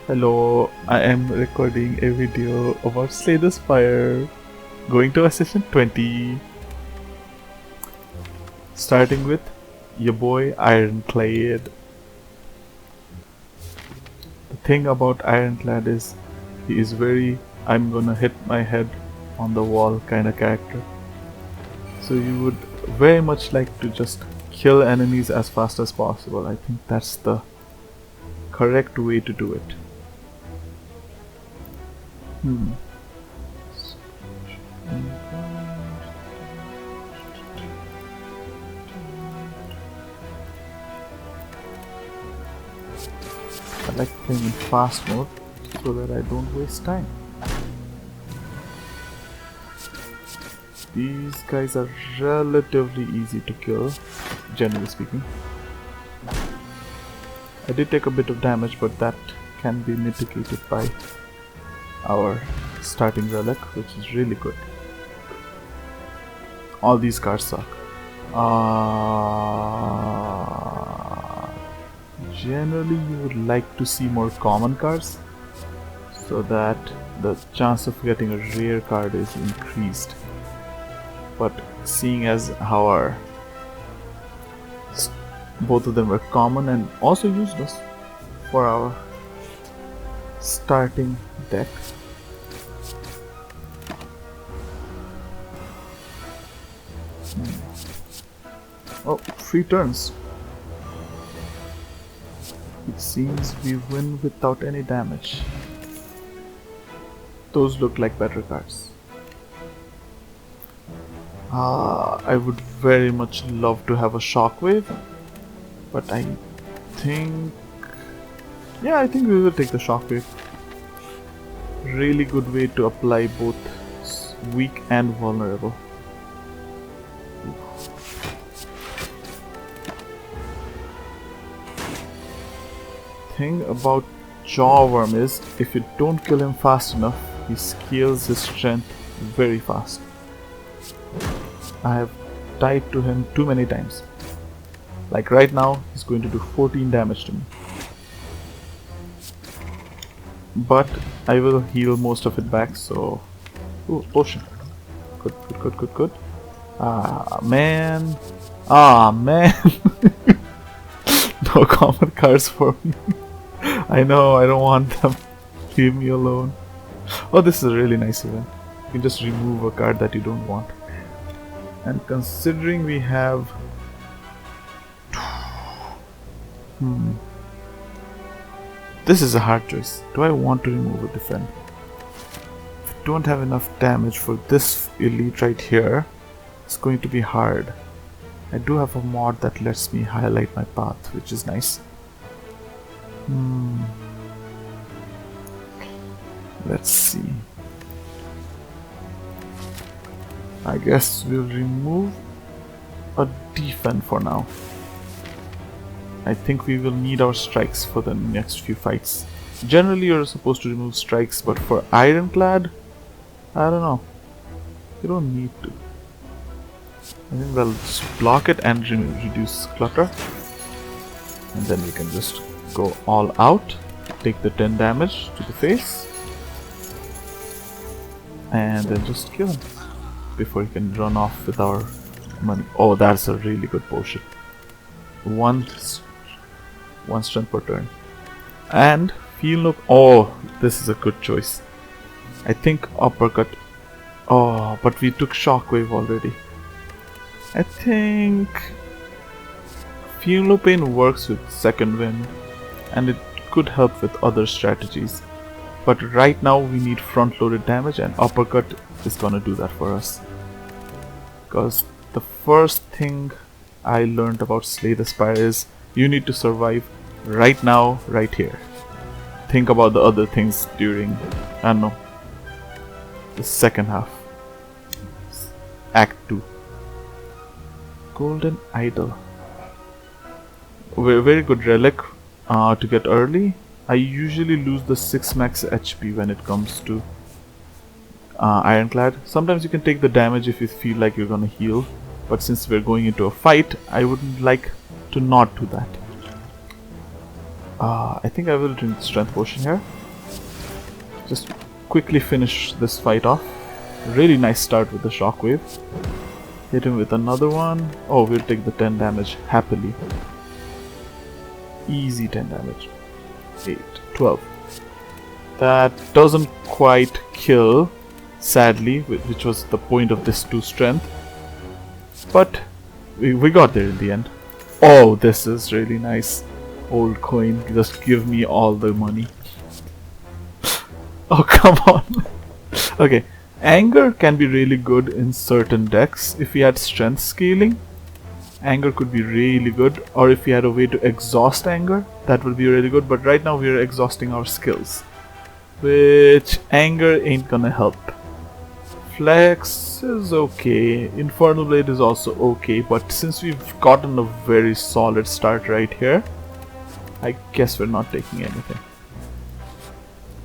Hello, I am recording a video about Slay the Spire, going to Ascension 20, starting with your boy Ironclad. The thing about Ironclad is he is very I'm gonna hit my head on the wall kind of character. So you would very much like to just kill enemies as fast as possible. I think that's the correct way to do it. I like playing in fast mode so that I don't waste time. These guys are relatively easy to kill, generally speaking. I did take a bit of damage, but that can be mitigated by our starting relic, which is really good. All these cards suck. Generally you would like to see more common cards so that the chance of getting a rare card is increased. But seeing as how our both of them were common and also useless for our starting deck, oh, 3 turns. It seems we win without any damage. Those look like better cards. I would very much love to have a shockwave, but I think we will take the shockwave. Really good way to apply both weak and vulnerable. Thing about Jawworm is if you don't kill him fast enough, he scales his strength very fast. I have died to him too many times. Like right now, he's going to do 14 damage to me. But I will heal most of it back, so... Ooh, potion. Good. Ah, man. No common cards for me. I know, I don't want them. Leave me alone. Oh, this is a really nice event. You can just remove a card that you don't want. And considering we have... This is a hard choice. Do I want to remove or defend? If I don't have enough damage for this elite right here, it's going to be hard. I do have a mod that lets me highlight my path, which is nice. Let's see. I guess we'll remove a defend for now. I think we will need our strikes for the next few fights. Generally you're supposed to remove strikes, but for Ironclad, I don't know. You don't need to. I think we'll just block it and reduce clutter. And then we can just go all out. Take the 10 damage to the face. And then just kill him before he can run off with our money. Oh, that's a really good potion. One strength per turn. And feel no. Oh, this is a good choice. I think uppercut. Oh, but we took shockwave already. I think feel no pain works with second wind, and it could help with other strategies. But right now we need front loaded damage, and uppercut is gonna do that for us. Because the first thing I learned about Slay the Spire is you need to survive right now, right here. Think about the other things during, I don't know, the second half. Act 2. Golden Idol. Very good relic to get early. I usually lose the 6 max HP when it comes to Ironclad. Sometimes you can take the damage if you feel like you're gonna heal, but since we're going into a fight, I wouldn't like to not do that. I think I will drink strength potion here. Just quickly finish this fight off. Really nice start with the shockwave. Hit him with another one. Oh, we'll take the 10 damage happily. Easy 10 damage. 8, 12. That doesn't quite kill, sadly, which was the point of this 2 strength. But we got there in the end. Oh, this is really nice. Old coin, just give me all the money. Oh, come on. Okay, anger can be really good in certain decks. If we had strength scaling, anger could be really good. Or if we had a way to exhaust anger, that would be really good. But right now we are exhausting our skills, which anger ain't gonna help. Flex is okay, Infernal Blade is also okay, but since we've gotten a very solid start right here, I guess we're not taking anything.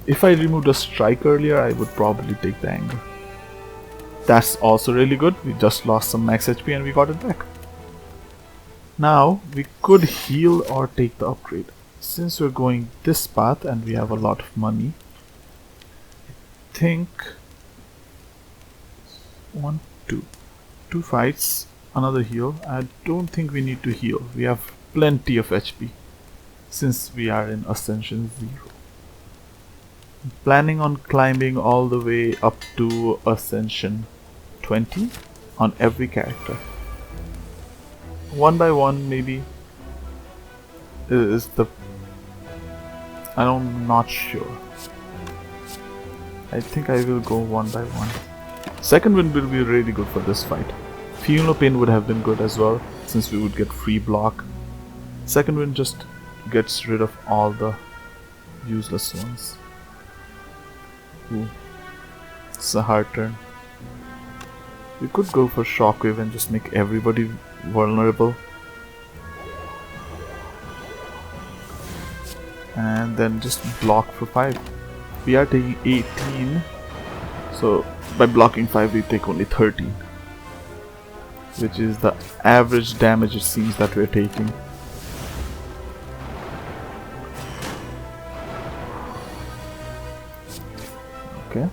If I removed a strike earlier, I would probably take the anger. That's also really good, we just lost some max HP and we got it back. Now, we could heal or take the upgrade. Since we're going this path and we have a lot of money, I think 1, 2. 2 fights, another heal. I don't think we need to heal. We have plenty of HP since we are in Ascension 0. I'm planning on climbing all the way up to Ascension 20 on every character. One by one, maybe is the... I'm not sure. I think I will go one by one. Second wind will be really good for this fight. Funeral Pain would have been good as well, since we would get free block. Second wind just gets rid of all the useless ones. Ooh, it's a hard turn. We could go for Shockwave and just make everybody vulnerable. And then just block for 5. We are taking 18, so by blocking 5 we take only 13, which is the average damage it seems that we're taking. Okay.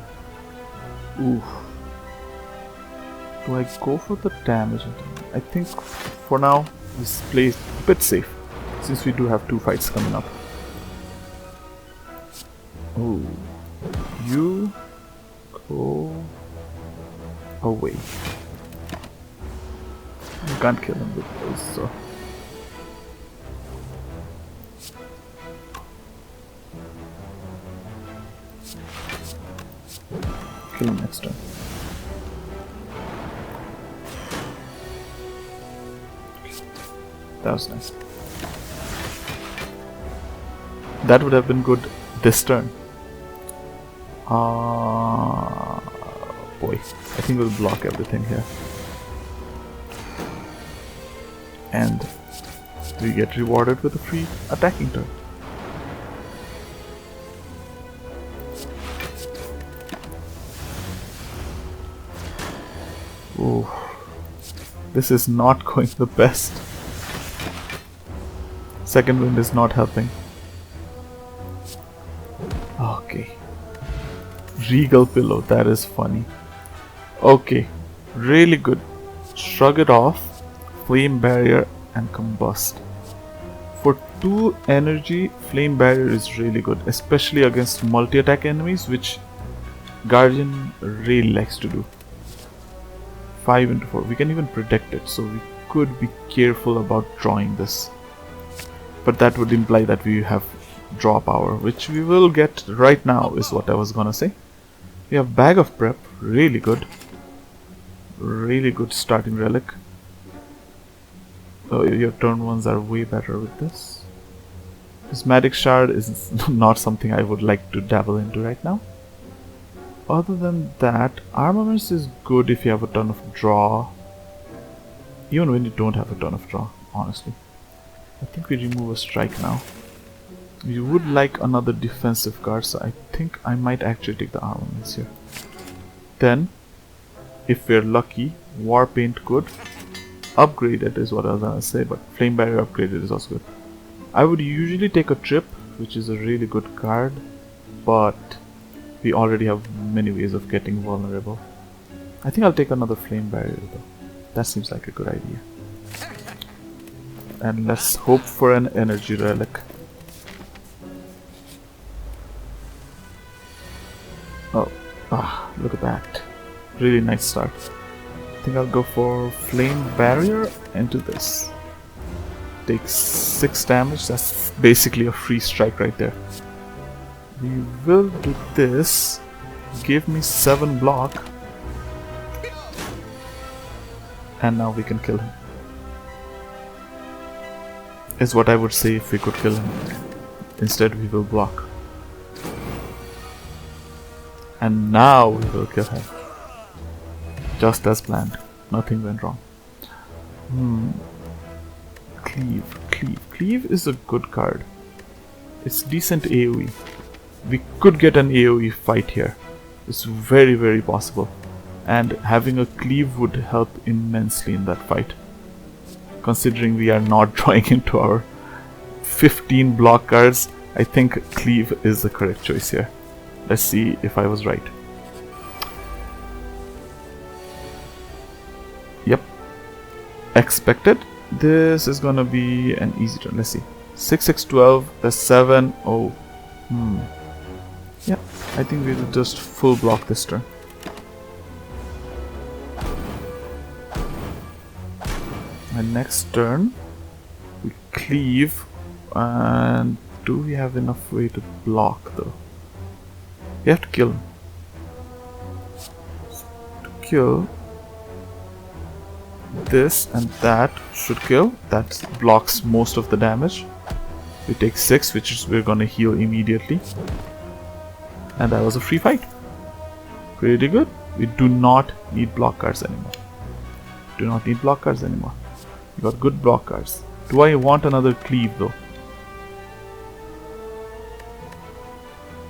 Ooh. Do I go for the damage? I think for now this plays a bit safe, since we do have 2 fights coming up. Oh, you go away. You can't kill him with those, so. Kill him next turn. That was nice. That would have been good this turn. Boy, I think we'll block everything here. And we get rewarded with a free attacking turn. Ooh, this is not going the best. Second wind is not helping. Okay. Regal Pillow, that is funny. Okay, really good. Shrug it off, Flame Barrier and Combust. For 2 energy, Flame Barrier is really good, especially against multi-attack enemies, which Guardian really likes to do. 5 into 4, we can even protect it, so we could be careful about drawing this. But that would imply that we have draw power, which we will get right now, is what I was gonna say. We have Bag of Prep, really good. Really good starting relic. Oh, your turn ones are way better with this. Prismatic Shard is not something I would like to dabble into right now. Other than that, Armaments is good if you have a ton of draw. Even when you don't have a ton of draw, honestly. I think we remove a strike now. We would like another defensive card, so I think I might actually take the Armaments here. Then, if we're lucky, Warpaint good. Upgraded is what I was gonna say, but Flame Barrier upgraded is also good. I would usually take a trip, which is a really good card, but we already have many ways of getting vulnerable. I think I'll take another flame barrier though. That seems like a good idea. And let's hope for an energy relic. Oh, look at that. Really nice start. I think I'll go for flame barrier into this. Takes 6 damage, that's basically a free strike right there. We will do this. Give me 7 block. And now we can kill him. Is what I would say if we could kill him. Instead we will block. And now we will kill him. Just as planned. Nothing went wrong. Cleave is a good card. It's decent AoE. We could get an AoE fight here. It's very, very possible. And having a cleave would help immensely in that fight. Considering we are not drawing into our 15 block cards, I think cleave is the correct choice here. Let's see if I was right. Yep. Expected. This is gonna be an easy turn. Let's see. 6, 6, 12. That's 7. Oh. Yep. I think we'll just full block this turn. And next turn, we cleave. And do we have enough way to block though? We have to kill him. To kill, this and that should kill. That blocks most of the damage. We take 6, which is we're gonna heal immediately. And that was a free fight. Pretty good. We do not need block cards anymore. Do not need block cards anymore. We got good block cards. Do I want another cleave though?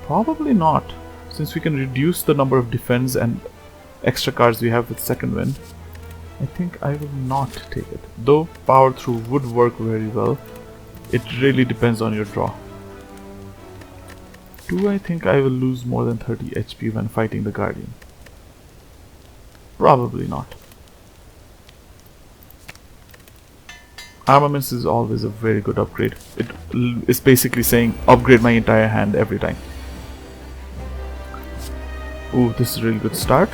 Probably not. Since we can reduce the number of defense and extra cards we have with second wind, I think I will not take it. Though power through would work very well, it really depends on your draw. Do I think I will lose more than 30 HP when fighting the Guardian? Probably not. Armaments is always a very good upgrade. It is basically saying upgrade my entire hand every time. Ooh, this is a really good start.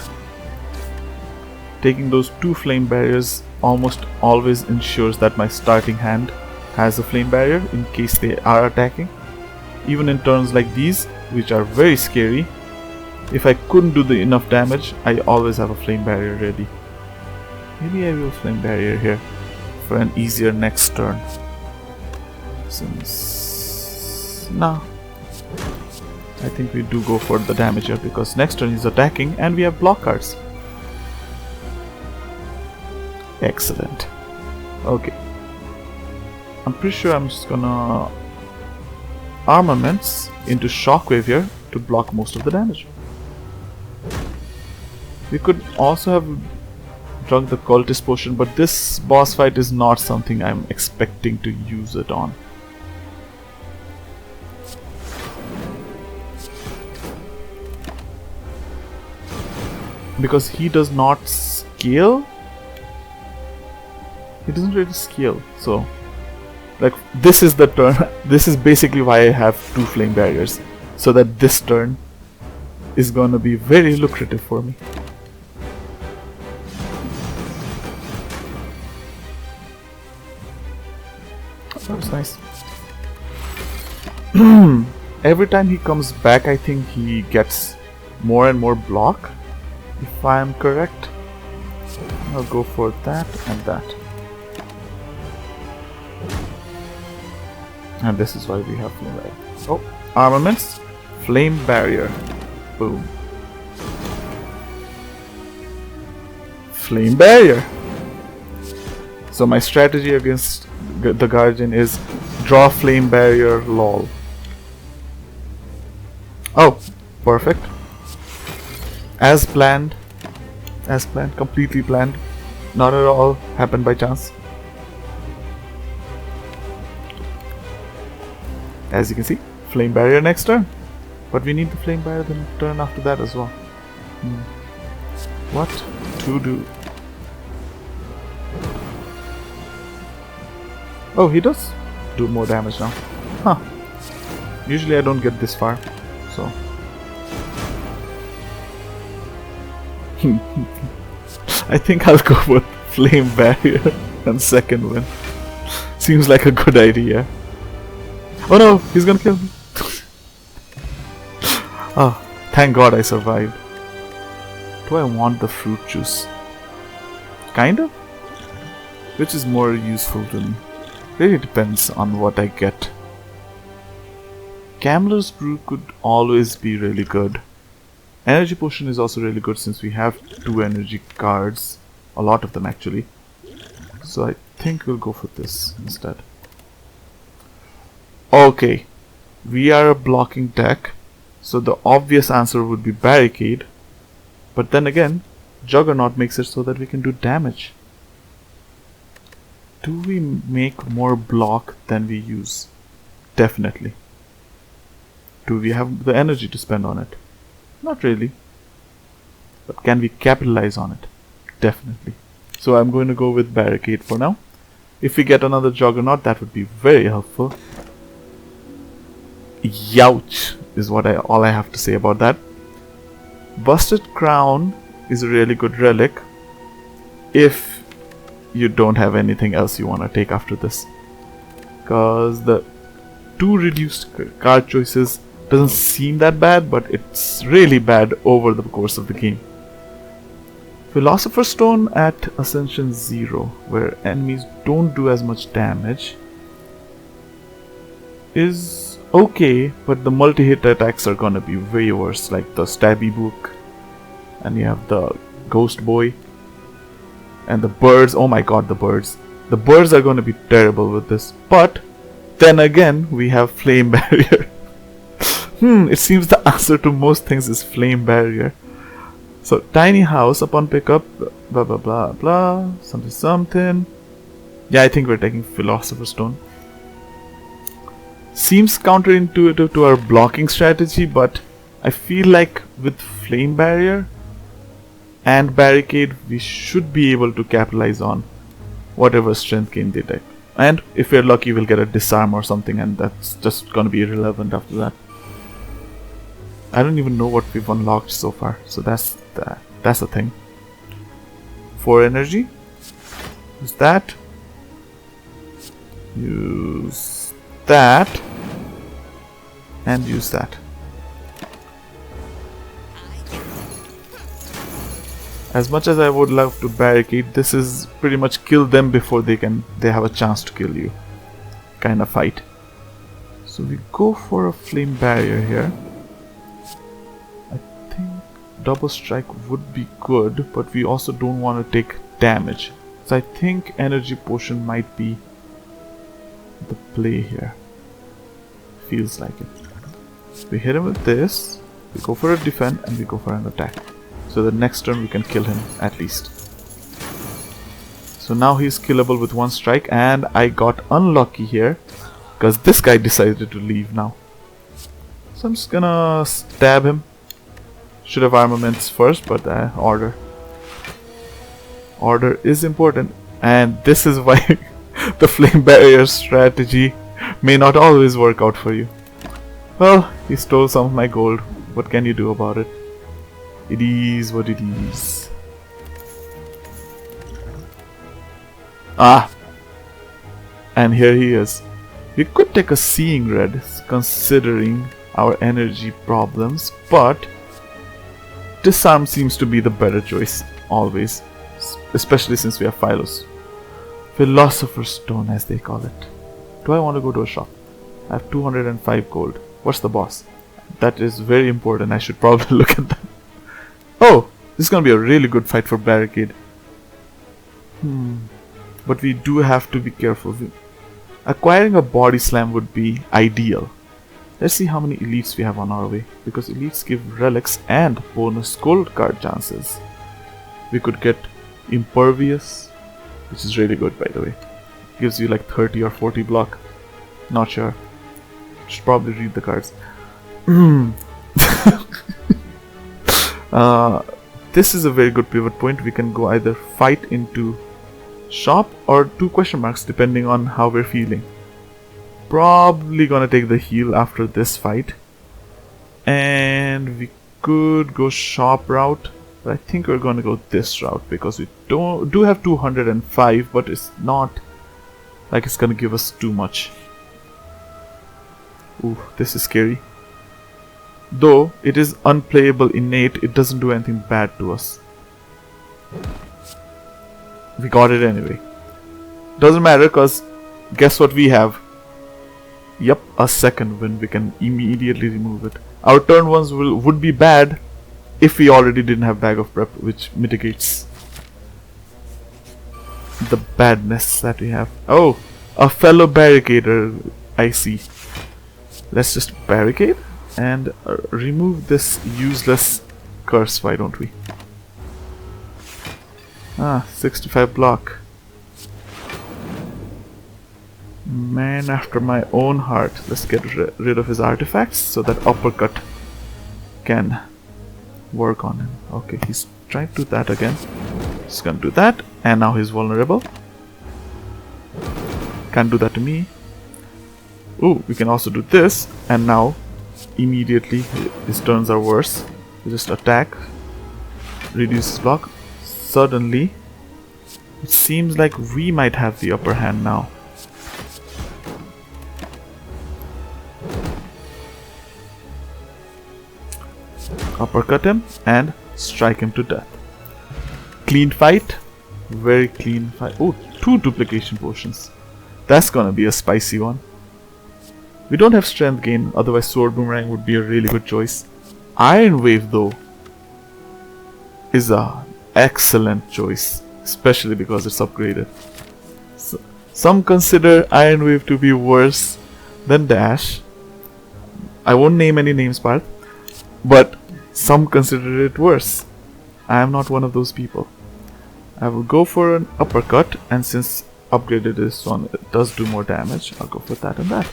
Taking those 2 flame barriers almost always ensures that my starting hand has a flame barrier in case they are attacking. Even in turns like these, which are very scary, if I couldn't do the enough damage, I always have a flame barrier ready. Maybe I will flame barrier here for an easier next turn. Since... no. I think we do go for the damage here because next turn is attacking and we have block cards. Excellent. Okay. I'm pretty sure I'm just gonna armaments into shockwave here to block most of the damage. We could also have drunk the cultist potion, but this boss fight is not something I'm expecting to use it on. Because he does not scale. He doesn't really scale, so like this is the turn. This is basically why I have 2 flame barriers, so that this turn is gonna be very lucrative for me. That was nice. Every time he comes back, I think he gets more and more block. If I am correct, I'll go for that and that. And this is why we have flame barrier. Oh, armaments, flame barrier. Boom. Flame barrier. So my strategy against the Guardian is draw flame barrier, lol. Oh, perfect. As planned, completely planned. Not at all happened by chance. As you can see, Flame Barrier next turn. But we need the Flame Barrier the turn after that as well. What to do? Oh, he does do more damage now. Huh. Usually I don't get this far, so... I think I'll go with Flame Barrier and second win. Seems like a good idea. Oh no, he's gonna kill me. Oh, thank God I survived. Do I want the fruit juice? Kind of? Which is more useful to me? Really depends on what I get. Gambler's Brew could always be really good. Energy Potion is also really good since we have 2 energy cards. A lot of them actually. So I think we'll go for this instead. Okay. We are a blocking deck. So the obvious answer would be Barricade. But then again, Juggernaut makes it so that we can do damage. Do we make more block than we use? Definitely. Do we have the energy to spend on it? Not really. But can we capitalize on it? Definitely. So I'm going to go with Barricade for now. If we get another Juggernaut, that would be very helpful. Youch is what all I have to say about that. Busted Crown is a really good relic if you don't have anything else you want to take after this. Because the 2 reduced card choices doesn't seem that bad, but it's really bad over the course of the game. Philosopher's Stone at Ascension 0, where enemies don't do as much damage, is okay, but the multi-hit attacks are gonna be way worse, like the Stabby Book, and you have the Ghost Boy, and the birds. Oh my god, the birds. The birds are gonna be terrible with this, but then again, we have Flame Barrier. It seems the answer to most things is Flame Barrier. So, Tiny House upon pickup, blah blah blah blah, something something. Yeah, I think we're taking Philosopher's Stone. Seems counterintuitive to our blocking strategy, but I feel like with Flame Barrier and Barricade, we should be able to capitalize on whatever strength gain they take. And if we're lucky, we'll get a disarm or something, and that's just gonna be irrelevant after that. I don't even know what we've unlocked so far, so that's the thing. 4 energy. Use that. Use that. And use that. As much as I would love to Barricade, this is pretty much kill them before they have a chance to kill you kind of fight. So we go for a Flame Barrier here. Double strike would be good, but we also don't want to take damage. So I think energy potion might be the play here. Feels like it. We hit him with this, we go for a defend, and we go for an attack. So the next turn we can kill him at least. So now he's killable with 1 strike, and I got unlucky here because this guy decided to leave now. So I'm just gonna stab him. Should have armaments first, but order. Order is important, and this is why the Flame Barrier strategy may not always work out for you. Well, he stole some of my gold. What can you do about it? It is what it is. Ah! And here he is. We could take a Seeing Red, considering our energy problems, but Disarm seems to be the better choice, always. Especially since we have Philos. Philosopher's Stone, as they call it. Do I want to go to a shop? I have 205 gold. What's the boss? That is very important. I should probably look at that. Oh! This is gonna be a really good fight for Barricade. But we do have to be careful. Acquiring a Body Slam would be ideal. Let's see how many elites we have on our way, because elites give relics and bonus gold card chances. We could get Impervious, which is really good by the way. Gives you like 30 or 40 block. Not sure. Should probably read the cards. This is a very good pivot point. We can go either fight into shop or 2 question marks depending on how we're feeling. Probably gonna take the heal after this fight. And we could go shop route. But I think we're gonna go this route because we do have 205, but it's not like it's gonna give us too much. Ooh, this is scary. Though it is unplayable innate, it doesn't do anything bad to us. We got it anyway. Doesn't matter because guess what we have? Yep, a second wind. We can immediately remove it. Our turn ones would be bad if we already didn't have bag of prep, which mitigates the badness that we have. Oh, a fellow barricader, I see. Let's just barricade and remove this useless curse, why don't we? 65 block. Man after my own heart. Let's get rid of his artifacts so that uppercut can work on him. Okay, he's trying to do that again. Just gonna do that, and now he's vulnerable. Can't do that to me. Ooh, we can also do this, and now immediately his turns are worse. We just attack, reduce his block. Suddenly, it seems like we might have the upper hand now. Uppercut him and strike him to death. Clean fight. Very clean fight. Oh, 2 duplication potions. That's gonna be a spicy one. We don't have strength gain, otherwise sword boomerang would be a really good choice. Iron wave though is a excellent choice, especially because it's upgraded. So, some consider Iron Wave to be worse than Dash. I won't name any names, Parth, but some consider it worse. I am not one of those people. I will go for an uppercut, and since upgraded this one it does do more damage, I'll go for that and that.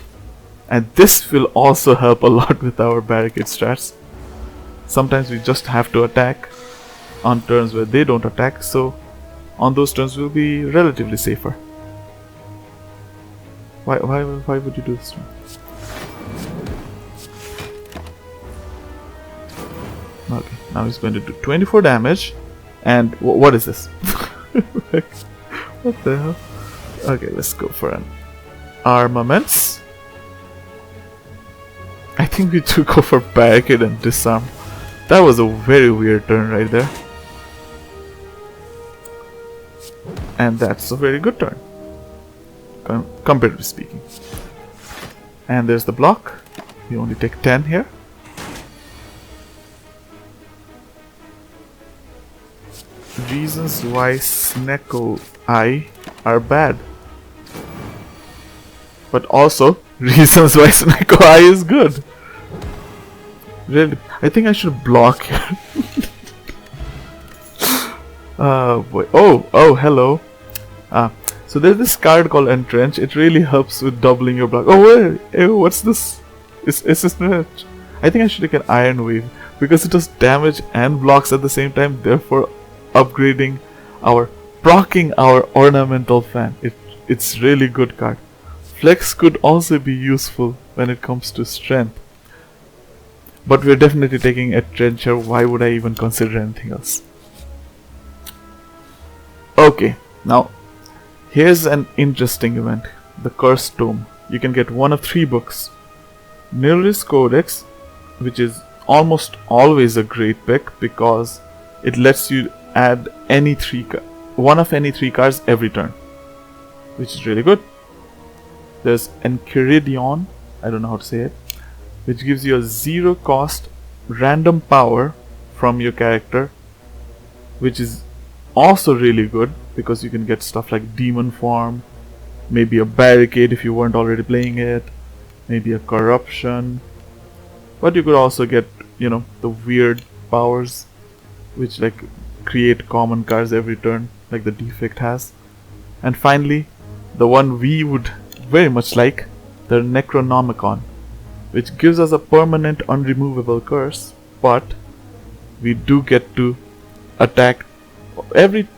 And this will also help a lot with our barricade strats. Sometimes we just have to attack on turns where they don't attack, so on those turns we'll be relatively safer. Why would you do this to me? Okay, now he's going to do 24 damage, and what is this? What the hell? Okay, let's go for an armaments. I think we should go for barricade and disarm. That was a very weird turn right there. And that's a very good turn, comparatively speaking. And there's the block. We only take 10 here. Reasons why Sneko Eye are bad, but also reasons why Sneko Eye is good. Really, I think I should block here. Boy. Oh, hello. So there's this card called Entrench. It really helps with doubling your block. Oh wait, what's this? It's Entrench. I think I should take an Iron Wave because it does damage and blocks at the same time. Therefore, upgrading procking our ornamental fan. It's really good card. Flex could also be useful when it comes to strength. But we're definitely taking a trencher. Why would I even consider anything else? Okay, now here's an interesting event. The Cursed Tome. You can get one of 3 books. Nilris Codex, which is almost always a great pick because it lets you add one of any 3 cards every turn, which is really good. There's Enchiridion, I don't know how to say it, which gives you a 0 cost random power from your character, which is also really good because you can get stuff like Demon Form, maybe a Barricade if you weren't already playing it, maybe a Corruption, but you could also get, the weird powers which like create common cards every turn like the Defect has. And finally, the one we would very much like, the Necronomicon, which gives us a permanent unremovable curse, but we do get to attack every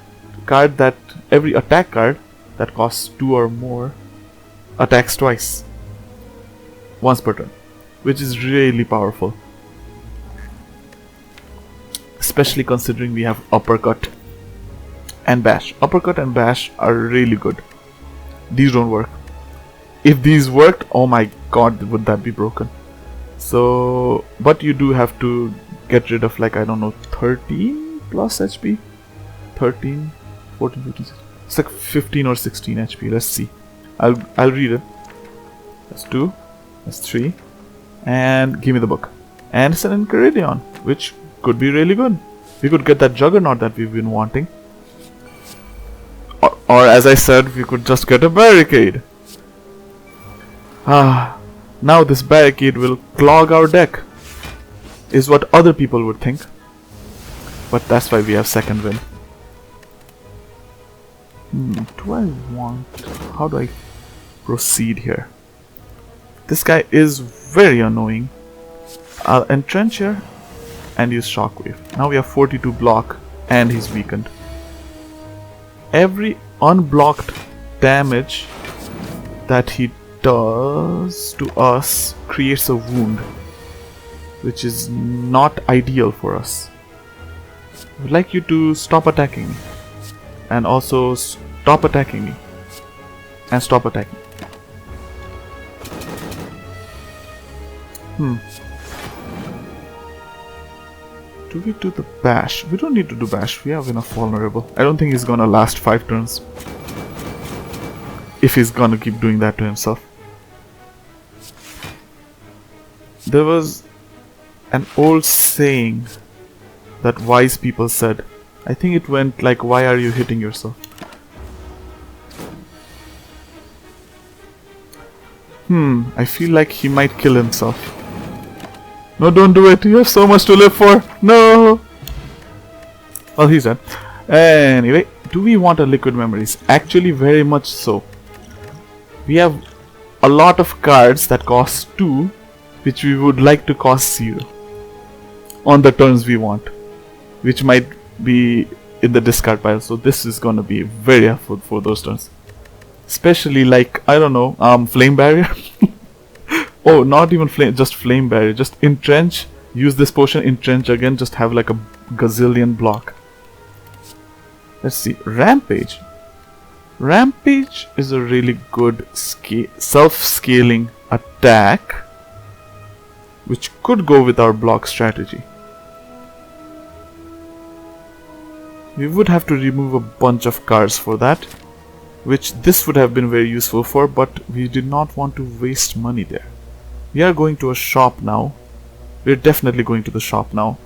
attack card that costs 2 or more attacks twice, once per turn, which is really powerful, especially considering we have uppercut and bash. Uppercut and bash are really good. These don't work. If these worked, oh my god, would that be broken. So, but you do have to get rid of, like, I don't know, 13 plus HP? 13, 14, 15, 16. It's like 15 or 16 HP. Let's see. I'll read it. That's 2. That's 3. And give me the book. And it's an Enchiridion, which could be really good. We could get that Juggernaut that we've been wanting. Or as I said, we could just get a Barricade. Now this Barricade will clog our deck, is what other people would think. But that's why we have second win. Do I want... How do I proceed here? This guy is very annoying. I'll entrench here and use Shockwave. Now we have 42 block and he's weakened. Every unblocked damage that he does to us creates a wound, which is not ideal for us. I would like you to stop attacking me, and also stop attacking me, and stop attacking. Do we do the bash? We don't need to do bash. We have enough vulnerable. I don't think he's gonna last 5 turns. If he's gonna keep doing that to himself. There was an old saying that wise people said. I think it went like, why are you hitting yourself? I feel like he might kill himself. No, don't do it. You have so much to live for. No. Well, he's dead. Anyway, do we want a liquid memories? Actually, very much so. We have a lot of cards that cost 2, which we would like to cost 0 on the turns we want, which might be in the discard pile. So this is gonna be very helpful for those turns, especially like, I don't know, flame barrier. Oh, not even flame, just flame barrier. Just entrench, use this potion, entrench again, just have like a gazillion block. Let's see, rampage. Rampage is a really good self-scaling attack, which could go with our block strategy. We would have to remove a bunch of cards for that, which this would have been very useful for, but we did not want to waste money there. We are going to a shop now. We're definitely going to the shop now,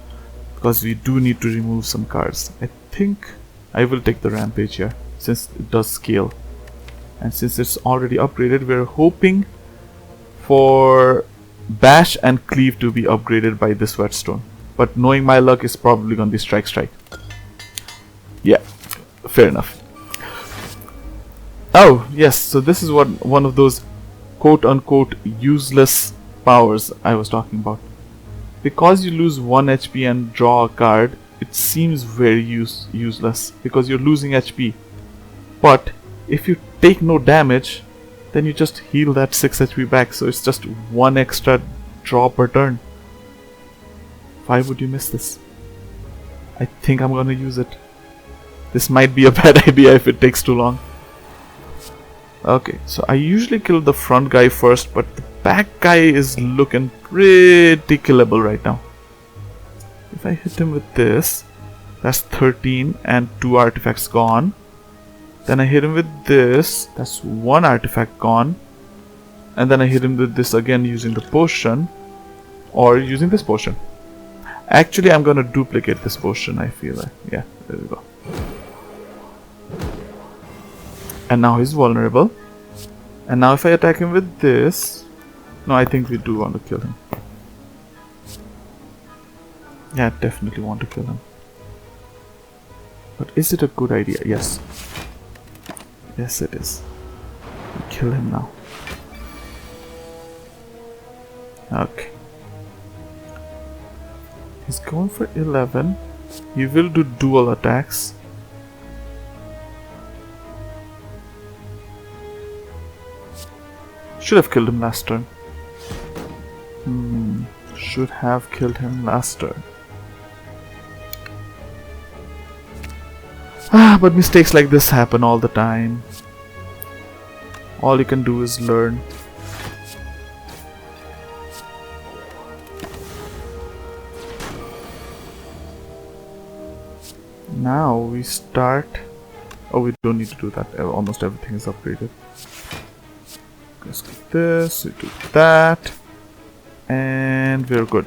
because we do need to remove some cards. I think I will take the rampage here, since it does scale. And since it's already upgraded, we're hoping for bash and cleave to be upgraded by this whetstone. But knowing my luck, is probably going to be strike. Yeah, fair enough. Oh, yes, so this is what one of those quote-unquote useless powers I was talking about. Because you lose 1 HP and draw a card, it seems very useless, because you're losing HP. But if you take no damage, then you just heal that 6 HP back, so it's just 1 extra draw per turn. Why would you miss this? I think I'm gonna use it. This might be a bad idea if it takes too long. Okay, so I usually kill the front guy first, but the back guy is looking pretty killable right now. If I hit him with this, that's 13 and 2 artifacts gone. Then I hit him with this, that's 1 artifact gone. And then I hit him with this again using the potion, or using this potion. Actually, I'm gonna duplicate this potion, I feel like. Yeah, there we go. And now he's vulnerable. And now if I attack him with this... No, I think we do want to kill him. Yeah, definitely want to kill him. But is it a good idea? Yes. Yes, it is. We kill him now. Okay. He's going for 11. He will do dual attacks. Should have killed him last turn. Should have killed him last turn. But mistakes like this happen all the time. All you can do is learn. Now we start. Oh, we don't need to do that. Almost everything is upgraded. Let's do this, we do that, and we're good.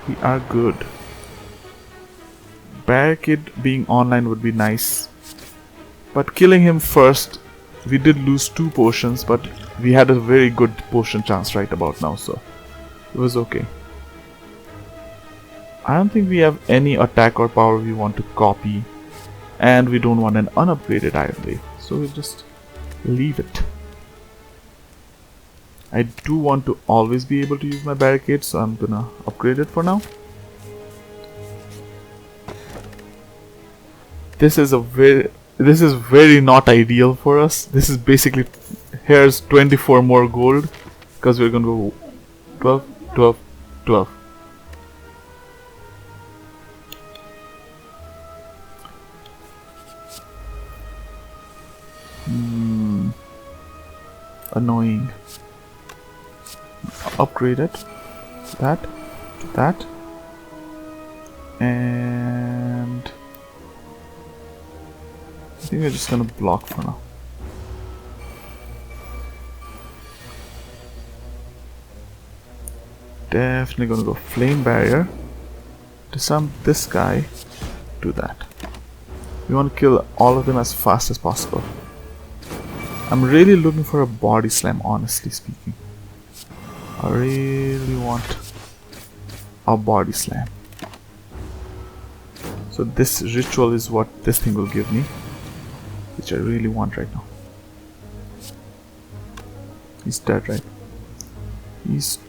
We are good. Barricade being online would be nice, but killing him first, we did lose 2 potions, but we had a very good potion chance right about now, so it was okay. I don't think we have any attack or power we want to copy, and we don't want an unupgraded Iron Blade, so we'll just leave it. I do want to always be able to use my barricade, so I'm gonna upgrade it for now. This is very not ideal for us. This is basically, here's 24 more gold, because we're gonna go 12, 12, 12. Annoying. Upgrade it. That. That. And I think we're just gonna block for now. Definitely gonna go flame barrier. Disarm this guy. Do that. We want to kill all of them as fast as possible. I'm really looking for a body slam, honestly speaking. I really want a body slam. So this ritual is what this thing will give me, which I really want right now. He's dead, right? He's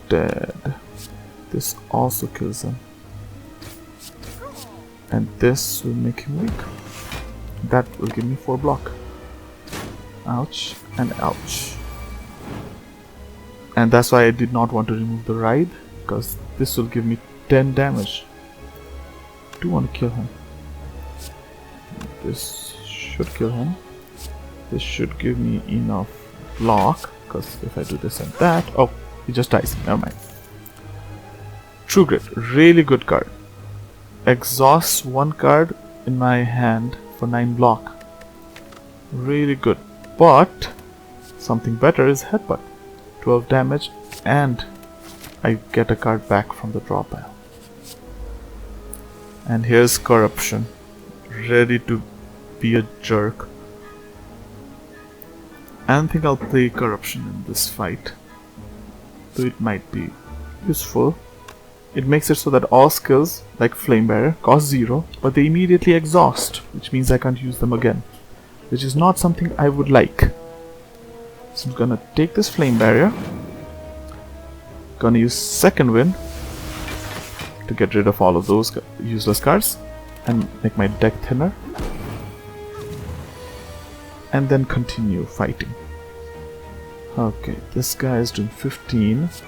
dead. This also kills him. And this will make him weak. That will give me 4 block. Ouch and ouch. And that's why I did not want to remove the ride, because this will give me 10 damage. I do want to kill him. This should kill him. This should give me enough block, because if I do this and that... Oh, he just dies. Never mind. True Grit. Really good card. Exhausts 1 card in my hand for 9 block. Really good. But something better is Headbutt. 12 damage, and I get a card back from the draw pile. And here's Corruption, ready to be a jerk. I don't think I'll play Corruption in this fight, though it might be useful. It makes it so that all skills, like Flame Barrier, cost 0, but they immediately exhaust, which means I can't use them again, which is not something I would like. So I'm gonna take this Flame Barrier, gonna use Second Wind to get rid of all of those useless cards and make my deck thinner, and then continue fighting. Okay, this guy is doing 15. So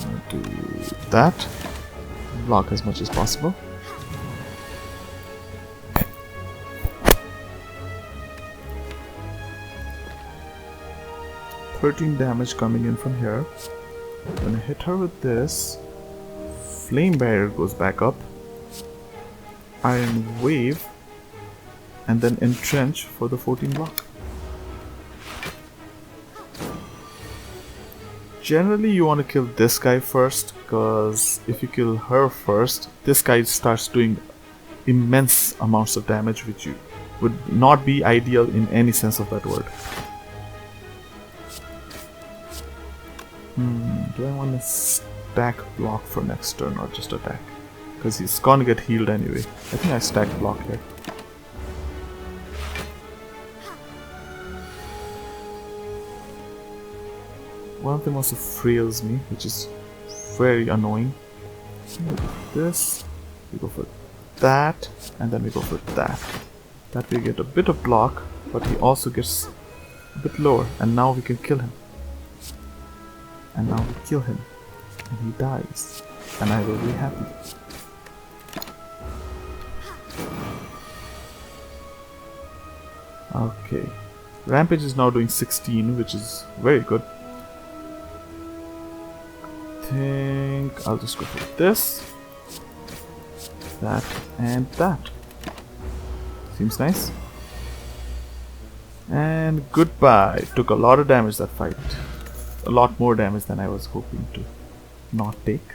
I'm gonna do that. Block as much as possible. Damage coming in from here. I'm gonna hit her with this. Flame Barrier goes back up. Iron Wave. And then Entrench for the 14 block. Generally you want to kill this guy first, because if you kill her first, this guy starts doing immense amounts of damage, which would not be ideal in any sense of that word. Do I want to stack block for next turn or just attack? Because he's gonna get healed anyway. I think I stack block here. One of them also frails me, which is very annoying. This, we go for that, and then we go for that. That we get a bit of block, but he also gets a bit lower, and now we can kill him. And now we kill him, and he dies, and I will be happy. Okay, Rampage is now doing 16, which is very good. I think I'll just go for this, that, and that. Seems nice. And goodbye. Took a lot of damage that fight. A lot more damage than I was hoping to not take.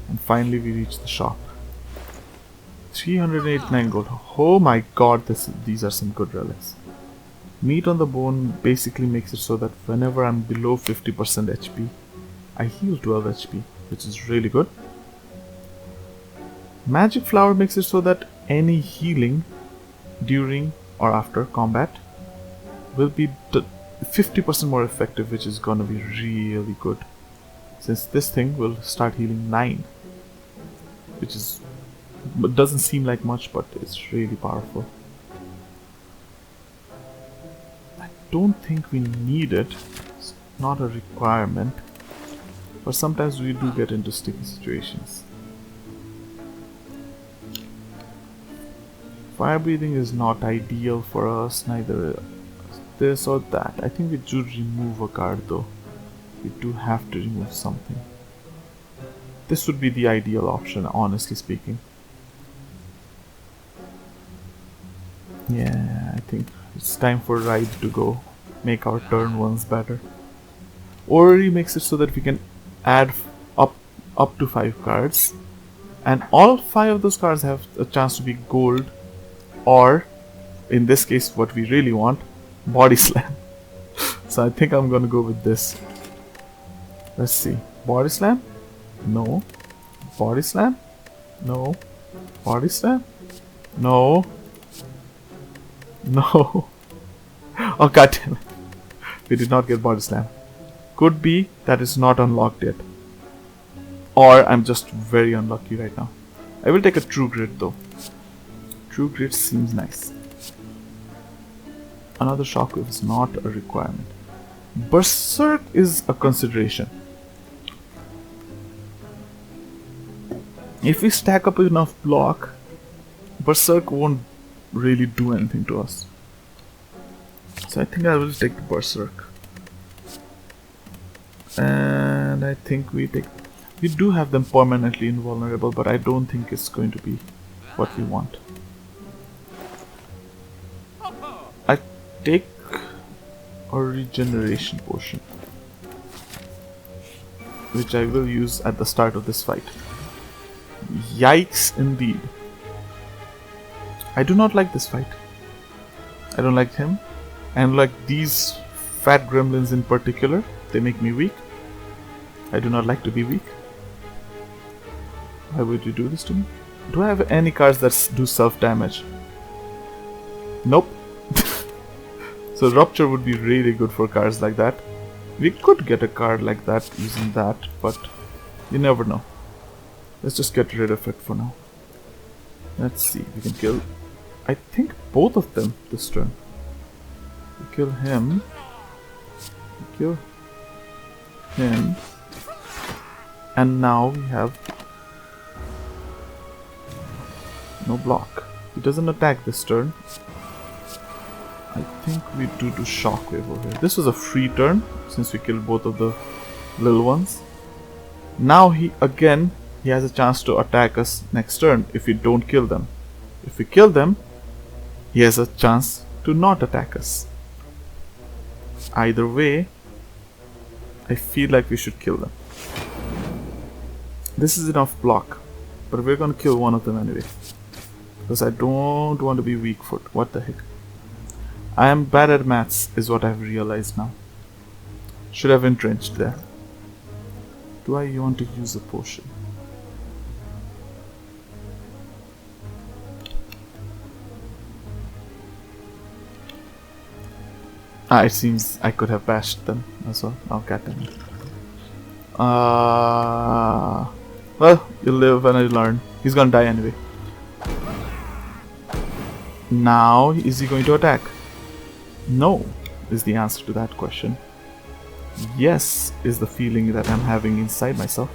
And finally we reach the shop. 389 gold. Oh my god, these are some good relics. Meat on the bone basically makes it so that whenever I'm below 50% HP, I heal 12 HP, which is really good. Magic flower makes it so that any healing during or after combat will be 50% more effective, which is gonna be really good, since this thing will start healing 9, which is doesn't seem like much, but it's really powerful. I don't think we need it. It's not a requirement, but sometimes we do get into sticky situations. Fire breathing is not ideal for us, neither this or that. I think we should remove a card though. We do have to remove something. This would be the ideal option, honestly speaking. Yeah, I think it's time for Ride to go. Make our turn ones better. Ori makes it so that we can add up to 5 cards. And all 5 of those cards have a chance to be gold. Or, in this case, what we really want, Body Slam. So I think I'm gonna go with this. Let's see. Body Slam? No. Body Slam? No. Body Slam? No. No. Oh goddammit. We did not get Body Slam. Could be that it's not unlocked yet. Or I'm just very unlucky right now. I will take a True Grit though. True Grit seems nice. Another Shockwave is not a requirement. Berserk is a consideration. If we stack up enough block, Berserk won't really do anything to us. So I think I will take the Berserk. And I think we do have them permanently invulnerable, but I don't think it's going to be what we want. I take a regeneration potion, which I will use at the start of this fight. Yikes indeed. I do not like this fight. I don't like him. And like these fat gremlins in particular, they make me weak. I do not like to be weak. Why would you do this to me? Do I have any cards that do self-damage? Nope. So Rupture would be really good for cards like that. We could get a card like that using that, but you never know. Let's just get rid of it for now. Let's see, we can kill, I think, both of them this turn. We kill him. We kill him. And now we have no block. He doesn't attack this turn. I think we do Shockwave over here. This was a free turn since we killed both of the little ones. Now he has a chance to attack us next turn if we don't kill them. If we kill them, he has a chance to not attack us. Either way, I feel like we should kill them. This is enough block, but we're gonna kill one of them anyway. Because I don't want to be weak foot. What the heck? I am bad at maths is what I've realized now. Should have entrenched there. Do I want to use a potion? It seems I could have bashed them. as well. Now cat damage. Well, you live and you learn. He's gonna die anyway. Now, is he going to attack? No, is the answer to that question. Yes, is the feeling that I'm having inside myself.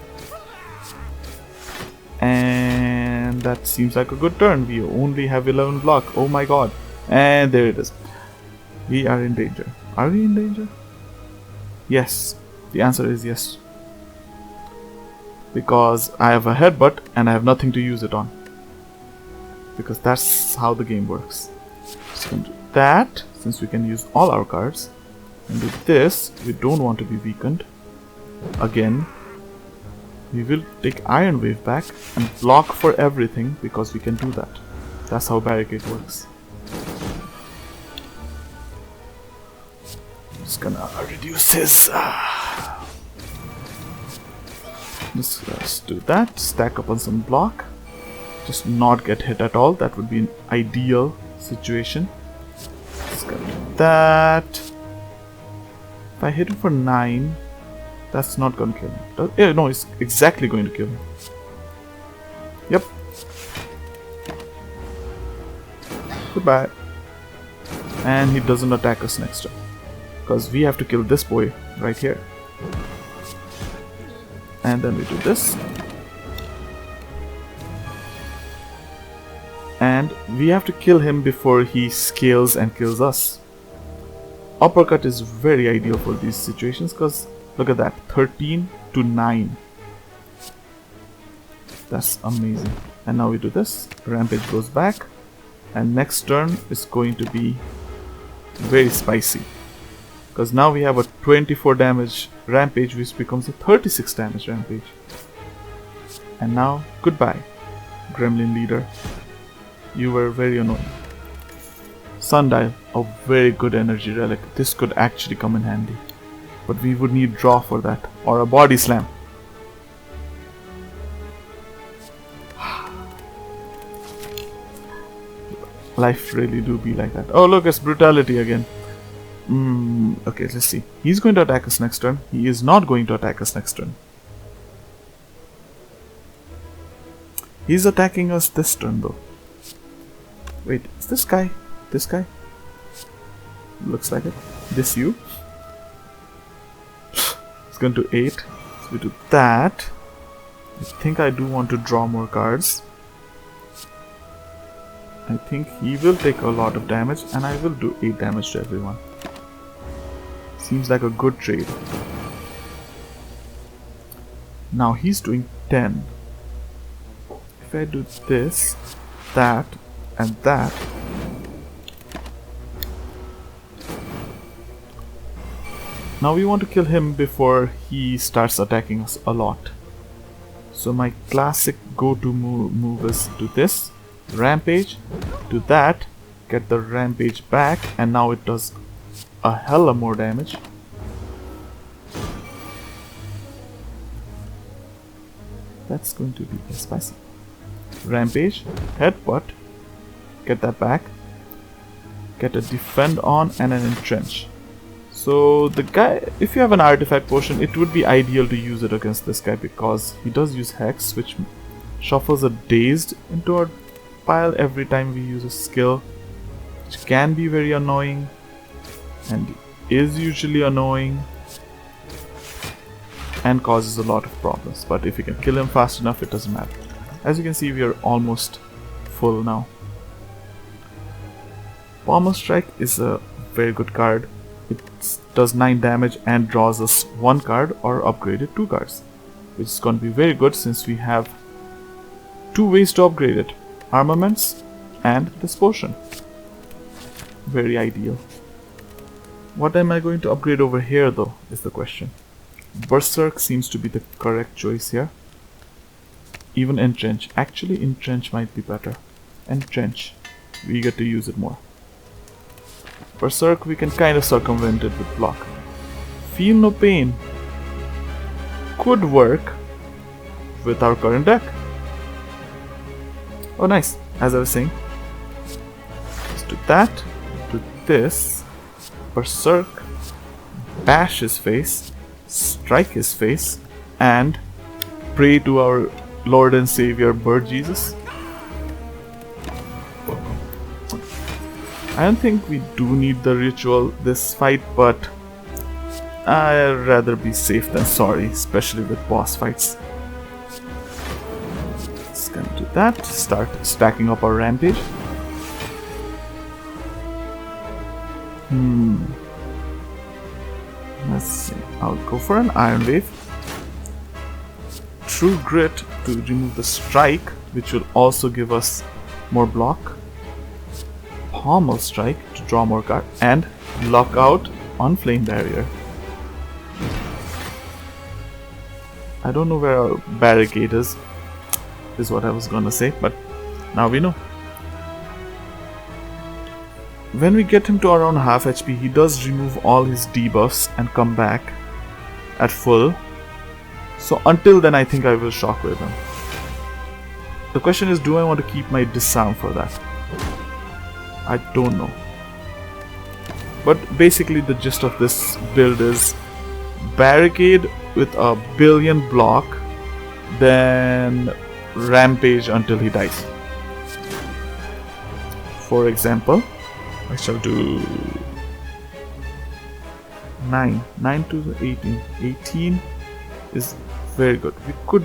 And that seems like a good turn. We only have 11 block. Oh my god. And there it is. We are in danger. Are we in danger? Yes. The answer is yes. Because I have a headbutt and I have nothing to use it on. Because that's how the game works. Just going to do that, since we can use all our cards. And with this, we don't want to be weakened. Again, we will take Iron Wave back and block for everything because we can do that. That's how Barricade works. Just gonna reduce his... Let's do that. Stack up on some block. Just not get hit at all. That would be an ideal situation. Just gonna do that. If I hit him for 9, that's not gonna kill him. Yeah, no, it's exactly going to kill him. Yep. Goodbye. And he doesn't attack us next turn. Because we have to kill this boy right here. And then we do this. And we have to kill him before he scales and kills us. Uppercut is very ideal for these situations because look at that, 13 to 9. That's amazing. And now we do this. Rampage goes back. And next turn is going to be very spicy. Because now we have a 24 damage Rampage which becomes a 36 damage Rampage. And now, goodbye, Gremlin Leader. You were very annoying. Sundial, a very good energy relic. This could actually come in handy. But we would need draw for that. Or a body slam. Life really do be like that. Oh look, it's brutality again. Okay, let's see. He's going to attack us next turn. He is not going to attack us next turn. He's attacking us this turn though. Wait, is this guy? This guy? Looks like it. This you? It's going to 8. So we do that. I think I do want to draw more cards. I think he will take a lot of damage and I will do 8 damage to everyone. Seems like a good trade. Now he's doing 10. If I do this, that, and that, now we want to kill him before he starts attacking us a lot. So my classic go-to move is do this, Rampage, do that, get the Rampage back, and now it does a hella more damage. That's going to be spicy. Rampage, headbutt, get that back, get a defend on and an entrench. So the guy, if you have an artifact potion, it would be ideal to use it against this guy because he does use Hex, which shuffles a dazed into our pile every time we use a skill, which can be very annoying and is usually annoying and causes a lot of problems. But if you can kill him fast enough, it doesn't matter. As you can see, we are almost full now. Bomber Strike is a very good card. It does 9 damage and draws us 1 card or upgraded 2 cards, which is going to be very good since we have 2 ways to upgrade it: armaments and this potion. Very ideal. What am I going to upgrade over here though, is the question. Berserk seems to be the correct choice here. Even Entrench. Actually, Entrench might be better. Entrench. We get to use it more. Berserk, we can kind of circumvent it with block. Feel No Pain could work with our current deck. Oh nice, as I was saying. Let's do that, do this, Berserk, bash his face, strike his face, and pray to our Lord and Savior Bird Jesus. I don't think we do need the ritual this fight, but I'd rather be safe than sorry, especially with boss fights. Just gonna do that. Start stacking up our rampage. Let's see. I'll go for an Iron Wave. True Grit to remove the strike, which will also give us more block. Pommel Strike to draw more cards, and lock out on Flame Barrier. I don't know where our Barricade is what I was gonna say, but now we know. When we get him to around half HP, he does remove all his debuffs and come back at full. So until then, I think I will Shockwave him. The question is, do I want to keep my disarm for that? I don't know. But basically the gist of this build is Barricade with a billion block, then Rampage until he dies. For example, I shall do 9 to 18. 18 is very good. We could,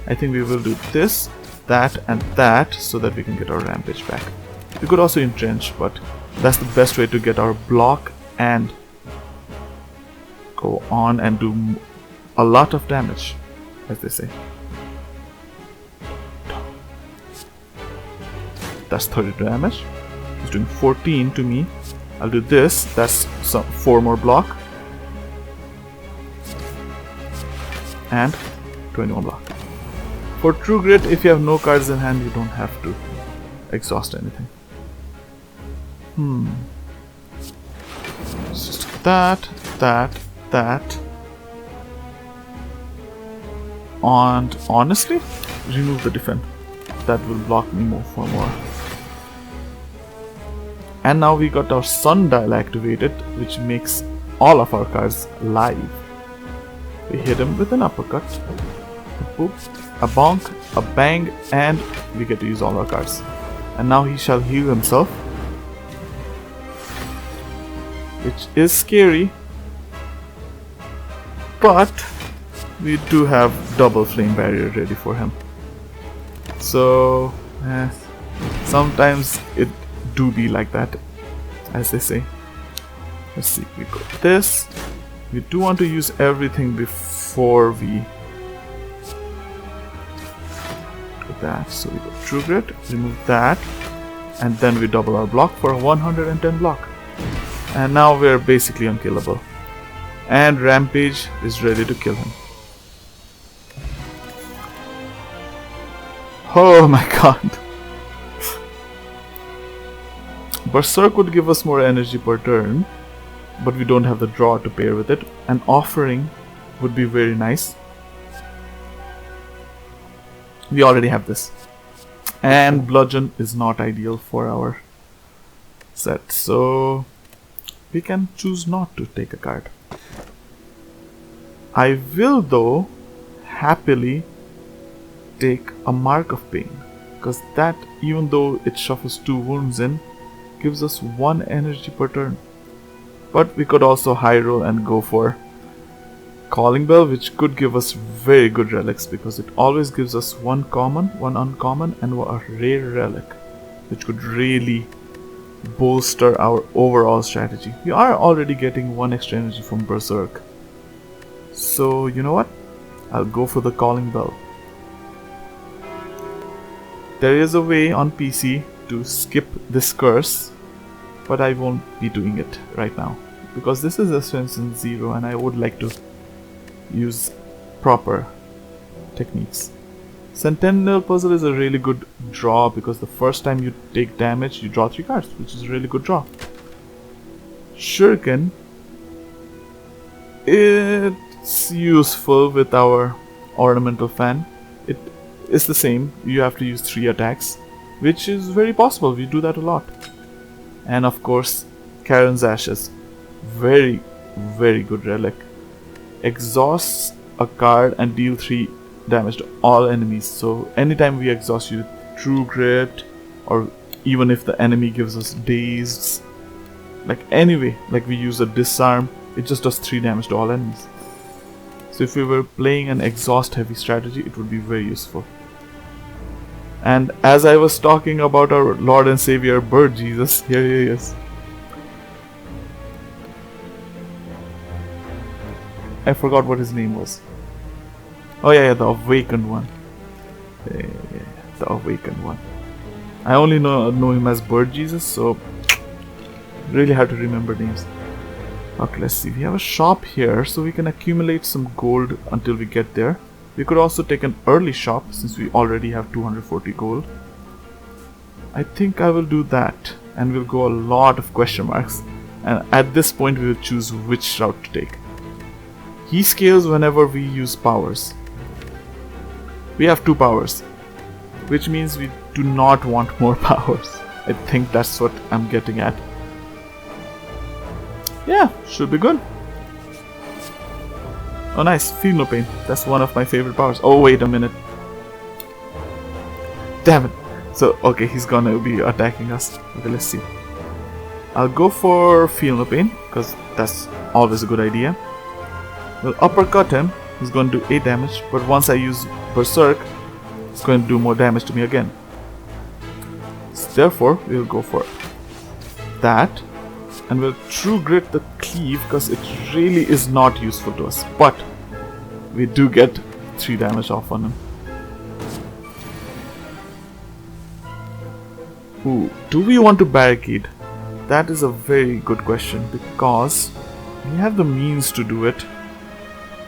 I think we will do this, that and that so that we can get our Rampage back. We could also entrench, but that's the best way to get our block and go on and do a lot of damage, as they say. That's 32 damage. It's doing 14 to me. I'll do this. That's 4 more block. And 21 block. For True Grit, if you have no cards in hand, you don't have to exhaust anything. Let's just do that. And honestly, remove the defend. That will block me more for more. And now we got our Sundial activated, which makes all of our cards live. We hit him with an uppercut, a boop, a bonk, a bang, and we get to use all our cards. And now he shall heal himself, which is scary, but we do have double Flame Barrier ready for him. So sometimes it do be like that, as they say. Let's see, we got this. We do want to use everything before we do that. So we got True Grit, remove that, and then we double our block for 110 block. And now we're basically unkillable. And Rampage is ready to kill him. Oh my god. Berserk would give us more energy per turn, but we don't have the draw to pair with it. An Offering would be very nice. We already have this. And Bludgeon is not ideal for our set, so we can choose not to take a card. I will though happily take a Mark of Pain, because that, even though it shuffles 2 wounds in, gives us 1 energy per turn. But we could also high roll and go for Calling Bell, which could give us very good relics, because it always gives us 1 common, 1 uncommon, and a rare relic, which could really bolster our overall strategy. We are already getting 1 extra energy from Berserk, so you know what, I'll go for the Calling Bell. There is a way on PC to skip this curse, but I won't be doing it right now, because this is Ascension 0 and I would like to use proper techniques. Sentinel Puzzle is a really good draw, because the first time you take damage you draw 3 cards, which is a really good draw. Shuriken, it's useful with our Ornamental Fan. It is the same, you have to use 3 attacks, which is very possible, we do that a lot. And of course, Karen's Ashes, very very good relic. Exhausts a card and deal 3 damage to all enemies. So anytime we exhaust you True Grit, or even if the enemy gives us Dazed, like anyway, like we use a Disarm, it just does 3 damage to all enemies. So if we were playing an exhaust heavy strategy, it would be very useful. And as I was talking about our Lord and Savior Bird Jesus, here he is. I forgot what his name was. Oh yeah, the Awakened one. Yeah, the Awakened one. I only know him as Bird Jesus, so really hard to remember names. Okay, let's see. We have a shop here, so we can accumulate some gold until we get there. We could also take an early shop, since we already have 240 gold. I think I will do that, and we'll go a lot of question marks. And at this point, we will choose which route to take. He scales whenever we use powers. We have 2 powers, which means we do not want more powers. I think that's what I'm getting at. Yeah, should be good. Oh nice, Feel No Pain. That's one of my favorite powers. Oh wait a minute. Damn it. So, okay, he's gonna be attacking us. Okay, let's see. I'll go for Feel No Pain, because that's always a good idea. We'll uppercut him. He's going to do 8 damage, but once I use Berserk, it's going to do more damage to me again. So therefore, we'll go for that. And we'll True Grit the Cleave, because it really is not useful to us. But we do get 3 damage off on him. Ooh, do we want to Barricade? That is a very good question, because we have the means to do it.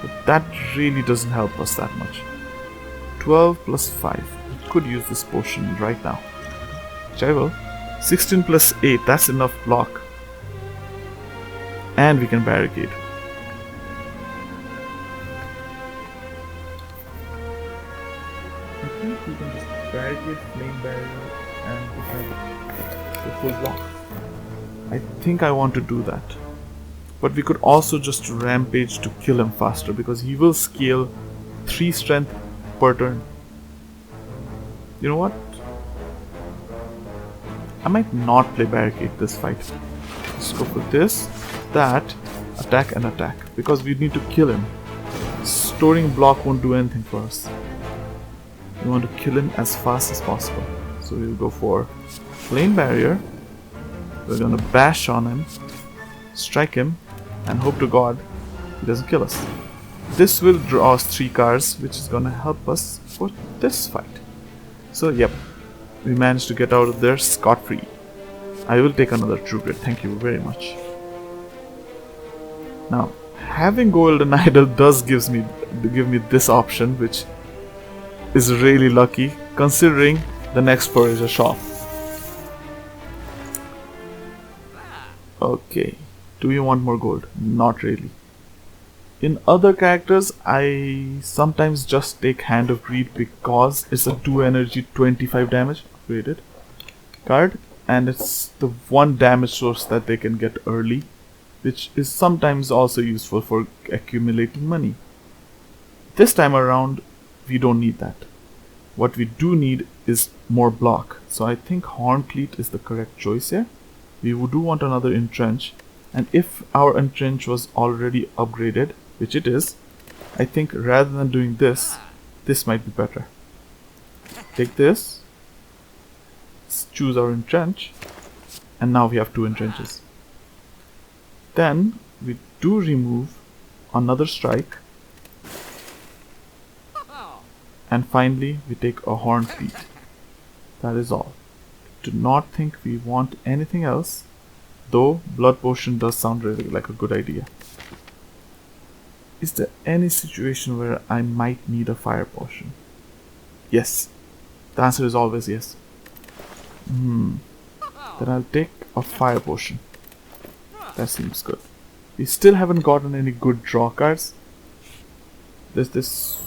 But that really doesn't help us that much. 12 plus 5. We could use this potion right now, which I will. 16 plus 8, that's enough block. And we can Barricade. I think we can just Barricade, Flame Barrier, and defend the full block. I think I want to do that. But we could also just Rampage to kill him faster, because he will scale 3 strength per turn. You know what? I might not play Barricade this fight. Let's go for this, that, attack and attack, because we need to kill him. Storing block won't do anything for us. We want to kill him as fast as possible. So we'll go for Flame Barrier. We're gonna bash on him, strike him, and hope to God he doesn't kill us. This will draw us 3 cards, which is gonna help us for this fight. So yep, we managed to get out of there scot-free. I will take another True Grit, thank you very much. Now, having Golden Idol does give me this option, which is really lucky, considering the next 4 is a shop. Okay, do you want more gold? Not really. In other characters, I sometimes just take Hand of Greed because it's a 2 energy, 25 damage upgraded card, and it's the 1 damage source that they can get early, which is sometimes also useful for accumulating money. This time around, we don't need that. What we do need is more block, so I think Horn Cleat is the correct choice here. We do want another Entrench, and if our Entrench was already upgraded, which it is, I think rather than doing this, this might be better. Take this, choose our Entrench, and now we have 2 Entrenches. Then we do remove another strike, and finally we take a Horn Cleat. That is all. Do not think we want anything else, though Blood Potion does sound really like a good idea. Is there any situation where I might need a Fire Potion? Yes. The answer is always yes. Then I'll take a Fire Potion. That seems good. We still haven't gotten any good draw cards. There's this...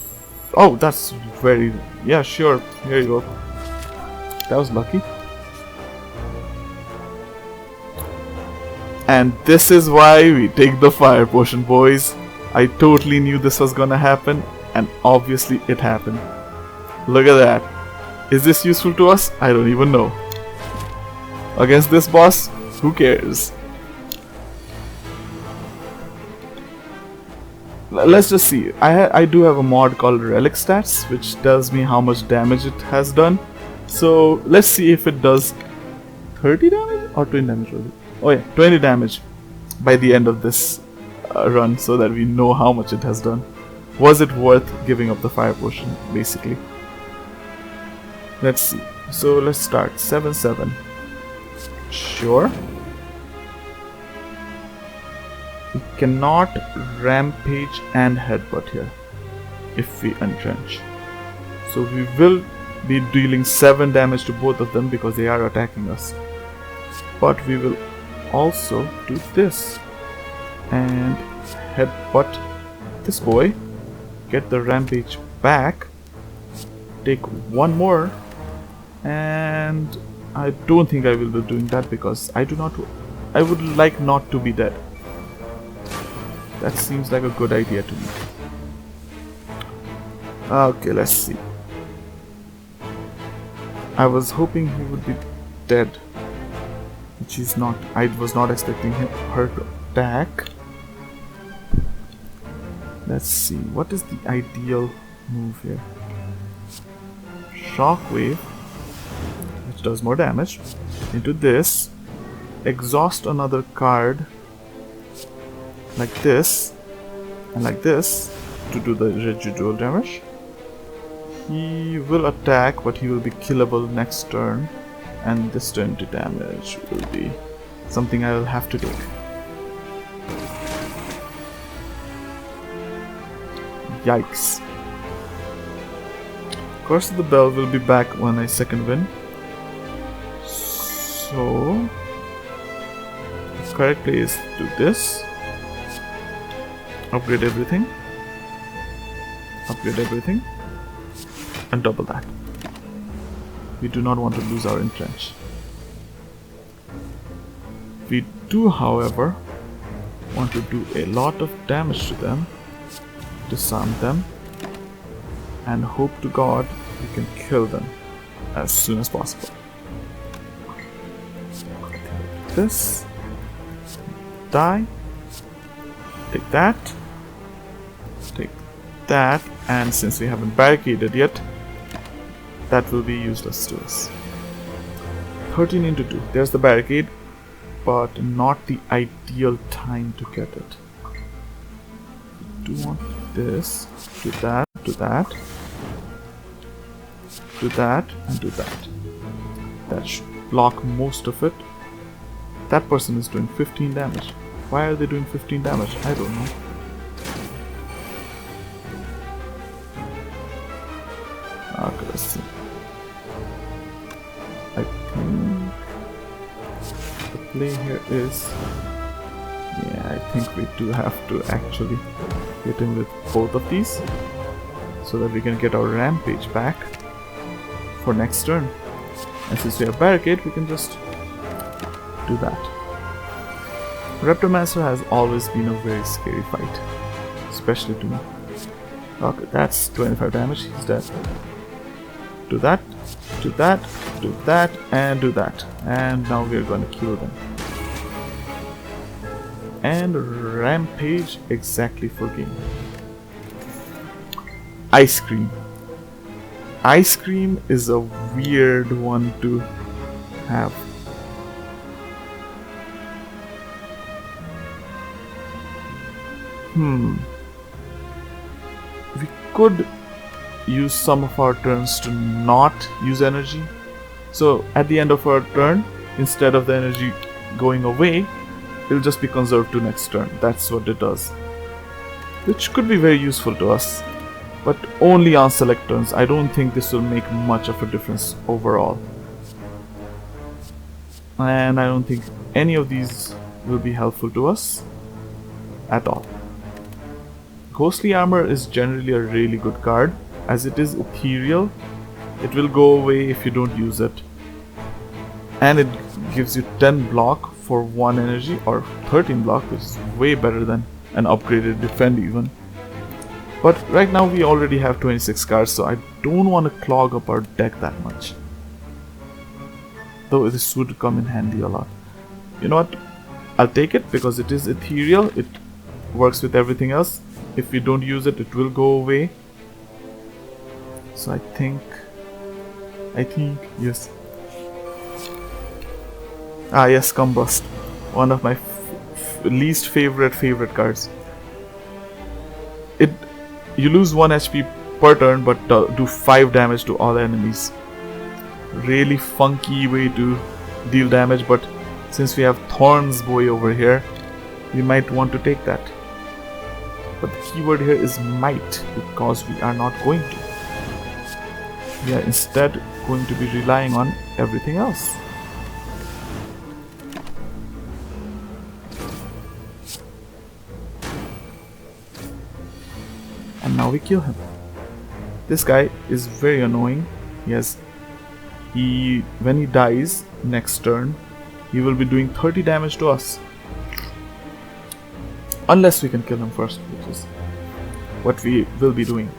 Oh, that's very... Yeah, sure. Here you go. That was lucky. And this is why we take the fire potion, boys. I totally knew this was gonna happen, and obviously it happened. Look at that. Is this useful to us? I don't even know. Against this boss, who cares? Let's just see. I do have a mod called Relic Stats, which tells me how much damage it has done. So let's see if it does 30 damage or 20 damage. Oh yeah, 20 damage by the end of this run, so that we know how much it has done. Was it worth giving up the fire potion, basically? Let's see. So let's start. 7-7. Sure. We cannot rampage and headbutt here if we entrench. So we will be dealing 7 damage to both of them because they are attacking us. But we will also do this and headbutt this boy, get the rampage back, take one more, and I don't think I will be doing that because I would like not to be dead. That seems like a good idea to me. Okay, let's see. I was hoping he would be dead, which he's not. I was not expecting her to attack. Let's see, what is the ideal move here? Shockwave, which does more damage, into this, exhaust another card like this and like this to do the residual damage. He will attack, but he will be killable next turn, and this 20 damage will be something I will have to take. Yikes. Curse of the Bell will be back when I second win. So the correct play is do this. Upgrade everything, and double that. We do not want to lose our entrench. We do, however, want to do a lot of damage to them, disarm them, and hope to God we can kill them as soon as possible. This, die, take that, take that, and since we haven't barricaded yet, that will be useless to us. 13 into 2. There's the barricade, but not the ideal time to get it. We do want this, do that, do that, do that, and do that. That should block most of it. That person is doing 15 damage. Why are they doing 15 damage? I don't know. Okay, let's see. I think the play here is... yeah, I think we do have to actually hit him with both of these so that we can get our rampage back for next turn. And since we have barricade, we can just do that. Reptomancer has always been a very scary fight, especially to me. Okay, that's 25 damage, he's dead. Do that, do that, do that, and do that. And now we're gonna kill them. And rampage exactly for game. Ice Cream. Ice Cream is a weird one to have. We could use some of our turns to not use energy. So at the end of our turn, instead of the energy going away, it'll just be conserved to next turn. That's what it does. Which could be very useful to us, but only on select turns. I don't think this will make much of a difference overall. And I don't think any of these will be helpful to us at all. Ghostly Armor is generally a really good card, as it is ethereal. It will go away if you don't use it. And it gives you 10 block for 1 energy or 13 block, which is way better than an upgraded defend even. But right now we already have 26 cards, so I don't want to clog up our deck that much. Though this would come in handy a lot. You know what? I'll take it because it is ethereal. It works with everything else. If we don't use it, it will go away. So I think, yes. Ah yes, Combust. One of my least favorite cards. You lose 1 HP per turn, but do 5 damage to all enemies. Really funky way to deal damage, but since we have Thorns boy over here, we might want to take that. But the keyword here is might, because we are not going to. We are instead going to be relying on everything else. And now we kill him. This guy is very annoying. When he dies next turn, he will be doing 30 damage to us. Unless we can kill him first, which is what we will be doing.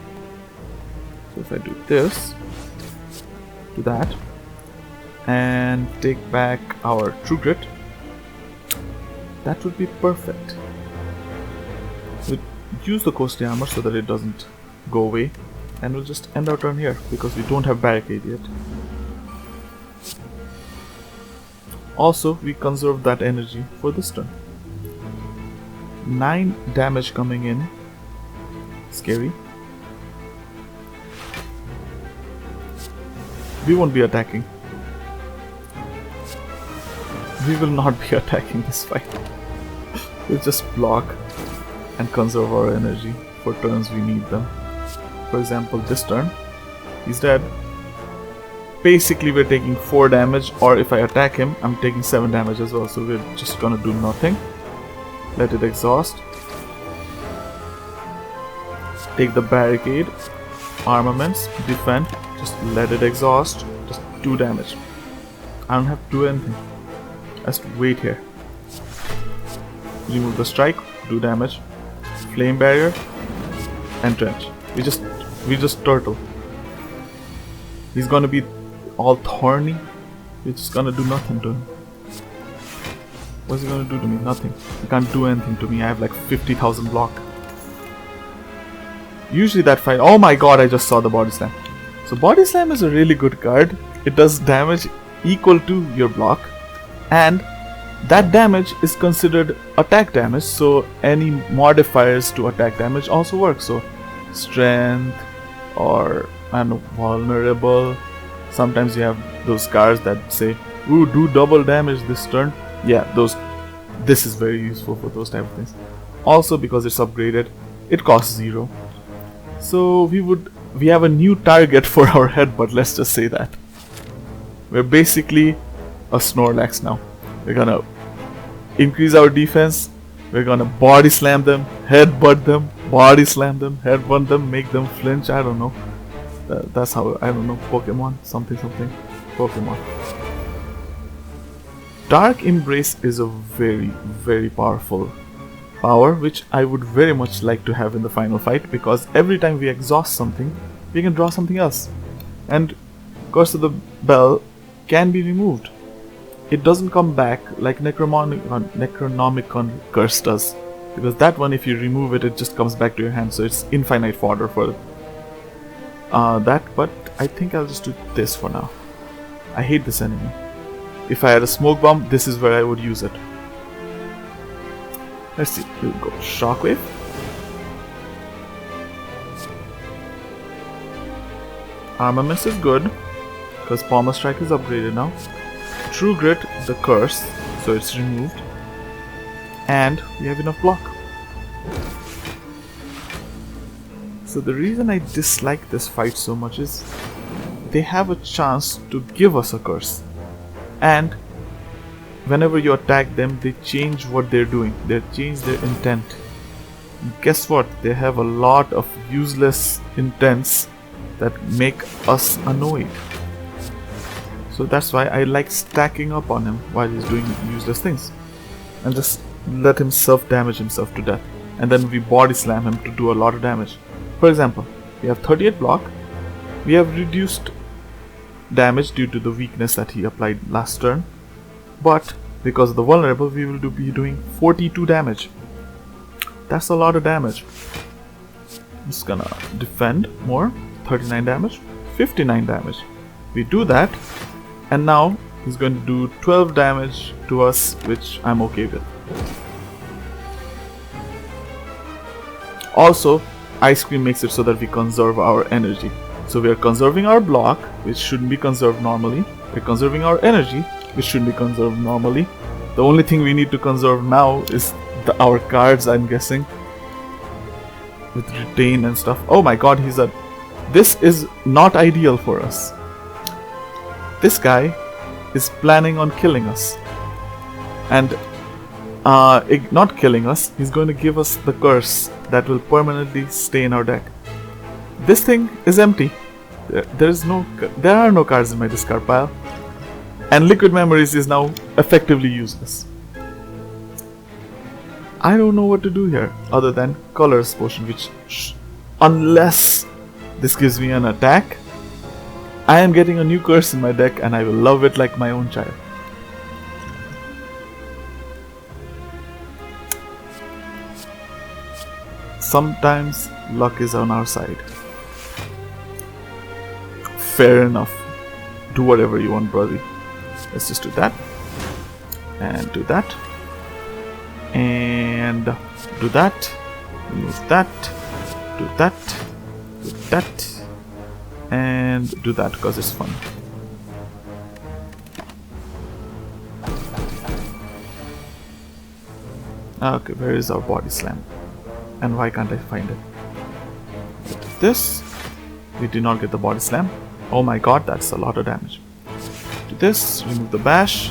So if I do this, do that, and take back our True Grit, that would be perfect. We'll use the Costly Armor so that it doesn't go away, and we'll just end our turn here because we don't have Barricade yet. Also, we conserve that energy for this turn. 9 damage coming in. Scary. We won't be attacking. We will not be attacking this fight. We'll just block and conserve our energy for turns we need them. For example, this turn, he's dead. Basically, we're taking 4 damage, or if I attack him, I'm taking 7 damage as well. So we're just gonna do nothing. Let it exhaust. Take the Barricade, armaments, defend. Just let it exhaust. Just 2 damage. I don't have to do anything. Just wait here. Remove the strike, do damage. Flame barrier, entrench. We just turtle. He's gonna be all thorny. We're just gonna do nothing to him. What's he gonna do to me? Nothing. He can't do anything to me. I have like 50,000 block. Usually that fight. Oh my god! I just saw the body slam. So body slam is a really good card. It does damage equal to your block, and that damage is considered attack damage, so any modifiers to attack damage also work. So strength, or I don't know, vulnerable. Sometimes you have those cards that say, ooh, do double damage this turn. Yeah, this is very useful for those type of things. Also, because it's upgraded, it costs 0. So we have a new target for our headbutt, let's just say that. We're basically a Snorlax now. We're gonna increase our defense, we're gonna body slam them, headbutt them, body slam them, headbutt them, make them flinch, I don't know. That's how, I don't know, Pokemon, something, Pokemon. Dark Embrace is a very, very powerful power, which I would very much like to have in the final fight, because every time we exhaust something, we can draw something else. And Curse of the Bell can be removed. It doesn't come back like Necronomicon Curse does, because that one, if you remove it, it just comes back to your hand, so it's infinite fodder for that. But I think I'll just do this for now. I hate this enemy. If I had a smoke bomb, this is where I would use it. Let's see, we'll go Shockwave. Armaments is good, because Palmer Strike is upgraded now. True Grit, the curse, so it's removed. And we have enough block. So the reason I dislike this fight so much is they have a chance to give us a curse. And whenever you attack them, they change what they're doing. They change their intent. And guess what? They have a lot of useless intents that make us annoyed. So that's why I like stacking up on him while he's doing useless things. and just let him self-damage himself to death. And then we body slam him to do a lot of damage. For example, we have 38 block. We have reduced damage due to the weakness that he applied last turn. But because of the vulnerable, we will be doing 42 damage. That's a lot of damage. I'm just gonna defend more. 39 damage, 59 damage. We do that, and now he's going to do 12 damage to us, which I'm okay with. Also, Ice Cream makes it so that we conserve our energy. So we are conserving our block, which shouldn't be conserved normally. We're conserving our energy, which shouldn't be conserved normally. The only thing we need to conserve now is our cards, I'm guessing. With retain and stuff. Oh my god, this is not ideal for us. This guy is planning on killing us. And not killing us, he's going to give us the curse that will permanently stay in our deck. This thing is empty. There are no cards in my discard pile. And Liquid Memories is now effectively useless. I don't know what to do here other than Color's Potion, which unless this gives me an attack, I am getting a new curse in my deck and I will love it like my own child. Sometimes luck is on our side. Fair enough. Do whatever you want, brother. Let's just do that. And do that. And do that. Remove that. Do that. Do that. And do that because it's fun. Okay, where is our body slam? And why can't I find it? This. We did not get the body slam. Oh my god, that's a lot of damage. Do this, remove the bash.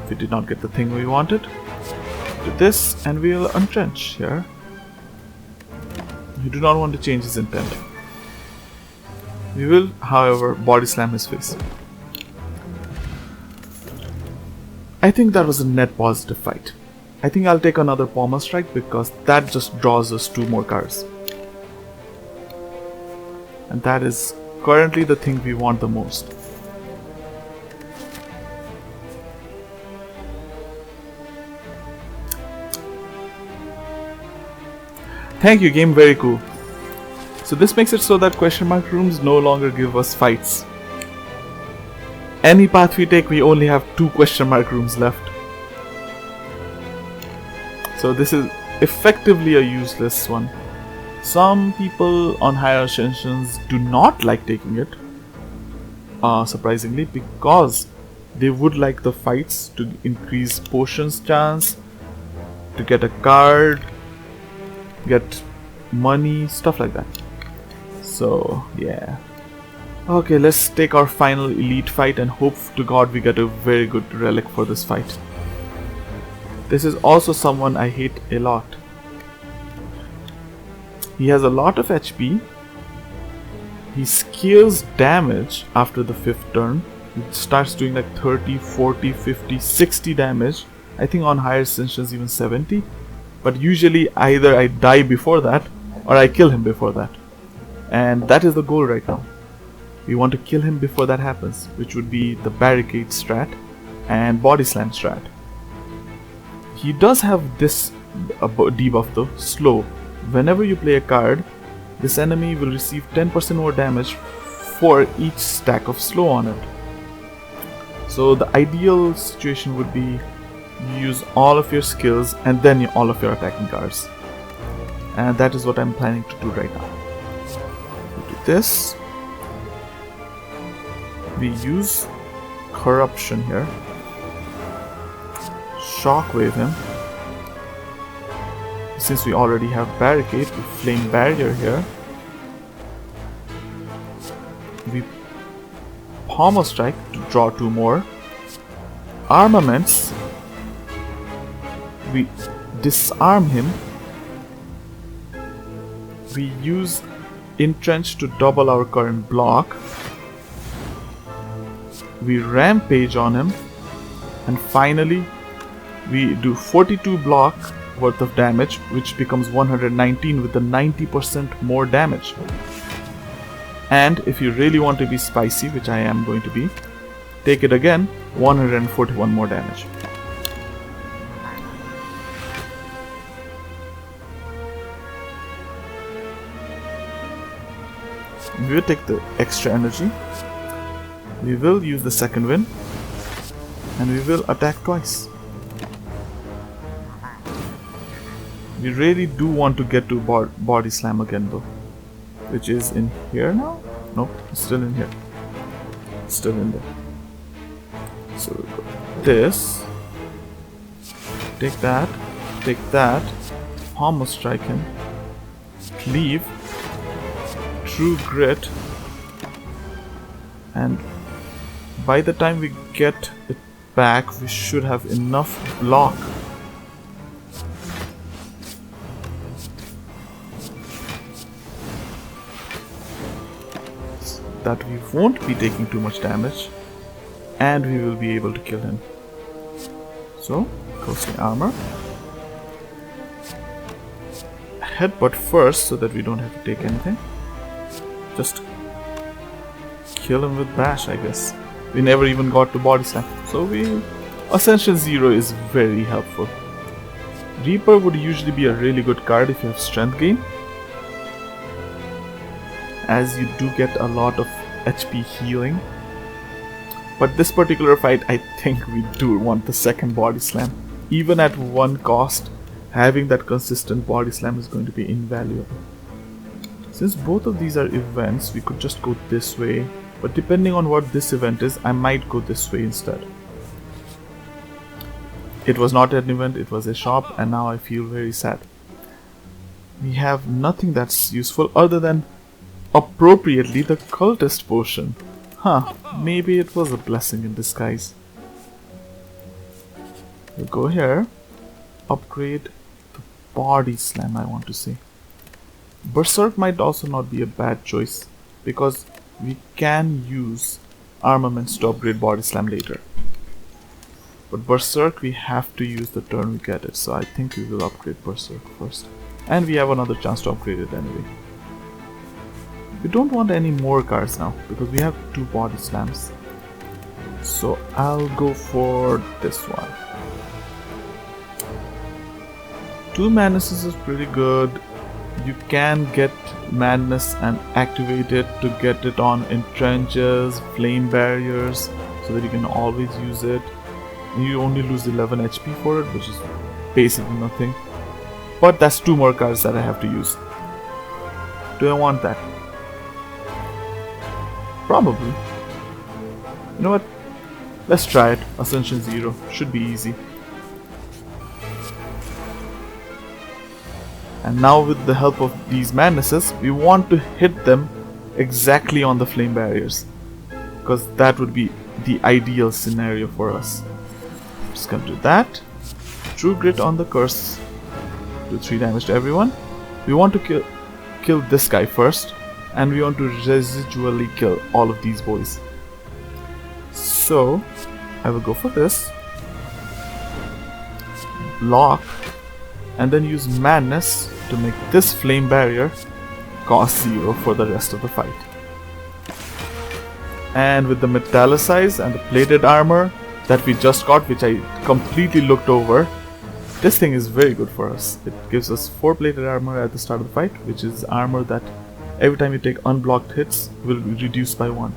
We did not get the thing we wanted. Do this, and we'll untrench here. We do not want to change his intent. We will, however, body slam his face. I think that was a net positive fight. I think I'll take another Pommel Strike because that just draws us 2 more cards. And that is currently the thing we want the most. Thank you, game, very cool. So this makes it so that question mark rooms no longer give us fights. Any path we take, we only have 2 question mark rooms left. So this is effectively a useless one. Some people on higher ascensions do not like taking it, surprisingly, because they would like the fights to increase potions chance, to get a card, get money, stuff like that. So yeah. Okay, let's take our final elite fight and hope to god we get a very good relic for this fight. This is also someone I hate a lot. He has a lot of HP. He scales damage after the 5th turn. He starts doing like 30, 40, 50, 60 damage. I think on higher ascensions even 70. But usually either I die before that or I kill him before that. And that is the goal right now. We want to kill him before that happens, which would be the Barricade strat and Body Slam strat. He does have this debuff though, Slow. Whenever you play a card, this enemy will receive 10% more damage for each stack of slow on it. So the ideal situation would be you use all of your skills and then all of your attacking cards. And that is what I'm planning to do right now. We do this. We use Corruption here. Shockwave him. Since we already have Barricade, we Flame Barrier here. We Pommel Strike to draw 2 more. Armaments. We disarm him. We use Entrench to double our current block. We Rampage on him. And finally, we do 42 block worth of damage, which becomes 119 with the 90% more damage. And if you really want to be spicy, which I am going to be, take it again, 141 more damage. We will take the extra energy, we will use the second wind, and we will attack twice. We really do want to get to body slam again though, which is in here now? Nope, it's still in here. It's still in there. So we go this, take that, Palm strike him, leave, True Grit, and by the time we get it back, we should have enough block. That we won't be taking too much damage, and we will be able to kill him. So, closing armor. Headbutt first so that we don't have to take anything. Just kill him with bash, I guess. We never even got to body slam. So Ascension 0 is very helpful. Reaper would usually be a really good card if you have strength gain, as you do get a lot of HP healing. But this particular fight, I think we do want the second body slam. Even at one cost, having that consistent body slam is going to be invaluable. Since both of these are events, we could just go this way, but depending on what this event is, I might go this way instead. It was not an event, it was a shop, and now I feel very sad. We have nothing that's useful other than appropriately the cultist potion. Maybe it was a blessing in disguise. We'll go here, upgrade the body slam, I want to say. Berserk might also not be a bad choice, because we can use armaments to upgrade body slam later. But Berserk we have to use the turn we get it, so I think we will upgrade Berserk first. And we have another chance to upgrade it anyway. We don't want any more cards now, because we have 2 body slams. So I'll go for this one. 2 Manuses is pretty good. You can get Madness and activate it to get it on entrenches, flame barriers, so that you can always use it. You only lose 11 HP for it, which is basically nothing. But that's 2 more cards that I have to use. Do I want that? Probably. You know what? Let's try it. Ascension 0. Should be easy. And now with the help of these Madnesses, we want to hit them exactly on the flame barriers, because that would be the ideal scenario for us. Just gonna do that. True Grit on the curse. Do 3 damage to everyone. We want to kill this guy first, and we want to residually kill all of these boys. So I will go for this. Block. And then use Madness to make this flame barrier cost 0 for the rest of the fight. And with the metallicize and the plated armor that we just got, which I completely looked over, this thing is very good for us. It gives us 4 plated armor at the start of the fight, which is armor that every time you take unblocked hits will be reduced by 1.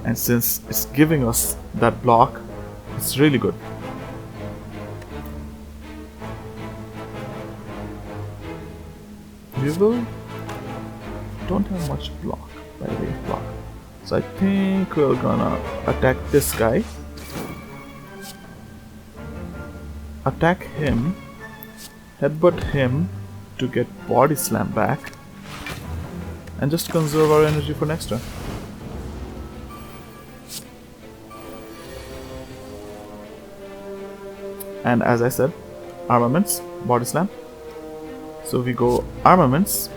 And since it's giving us that block, it's really good. We don't have much block, by the way, block. So I think we're gonna attack this guy. Attack him. Headbutt him to get body slam back. And just conserve our energy for next turn. And as I said, armaments, body slam. So we go armaments,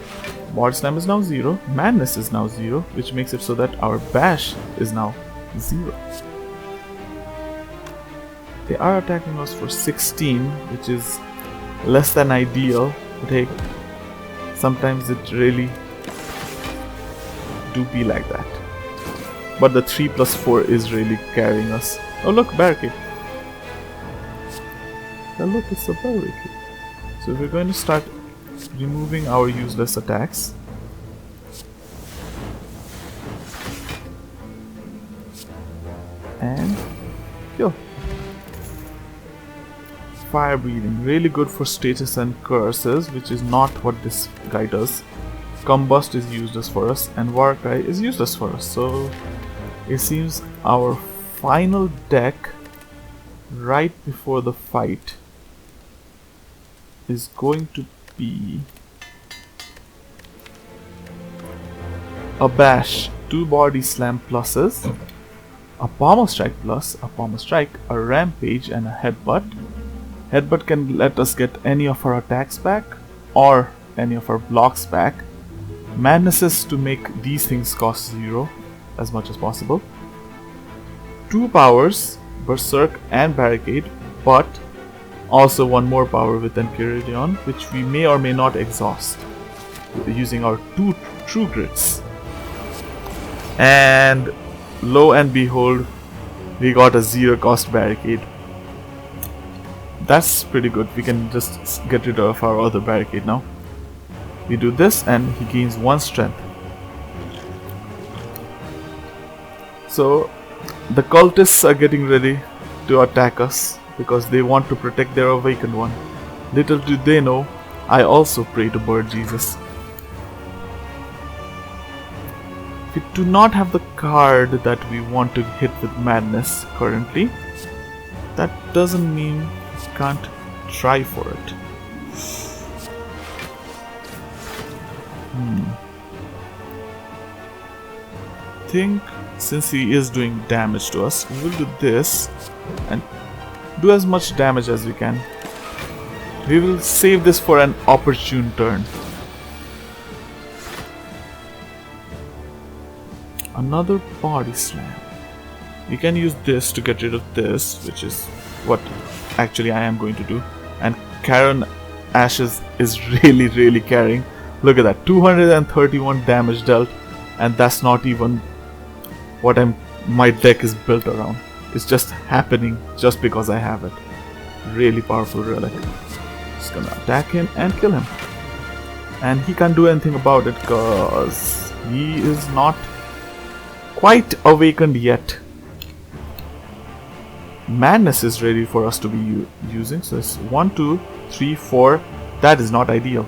body slam is now 0, madness is now 0, which makes it so that our bash is now 0. They are attacking us for 16, which is less than ideal, but hey, sometimes it really do be like that. But the 3+4 is really carrying us. Oh look, Barricade. Oh look, it's a Barricade. So we're going to start removing our useless attacks. And kill. Fire breathing, really good for status and curses, which is not what this guy does. Combust is useless for us, and War Cry is useless for us. So it seems our final deck right before the fight is going to be a bash, 2 body slam pluses, a pommel strike plus, a pommel strike, a rampage, and a headbutt. Headbutt can let us get any of our attacks back or any of our blocks back. Madness is to make these things cost 0 as much as possible. 2 powers, Berserk and Barricade, but also 1 more power with Empyrean, which we may or may not exhaust using our 2 True Grits. And lo and behold, we got a 0 cost Barricade. That's pretty good. We can just get rid of our other Barricade now. We do this and he gains 1 strength. So the cultists are getting ready to attack us because they want to protect their awakened one. Little do they know, I also pray to Bird Jesus. We do not have the card that we want to hit with Madness currently. That doesn't mean we can't try for it. I think since he is doing damage to us, we will do this and do as much damage as we can. We will save this for an opportune turn. Another body slam. We can use this to get rid of this, which is what actually I am going to do. And Karen Ashes is really carrying. Look at that, 231 damage dealt, and that's not even what my deck is built around. It's just happening just because I have it. Really powerful relic. Just gonna attack him and kill him. And he can't do anything about it because he is not quite awakened yet. Madness is ready for us to be using. So it's 1, 2, 3, 4. That is not ideal.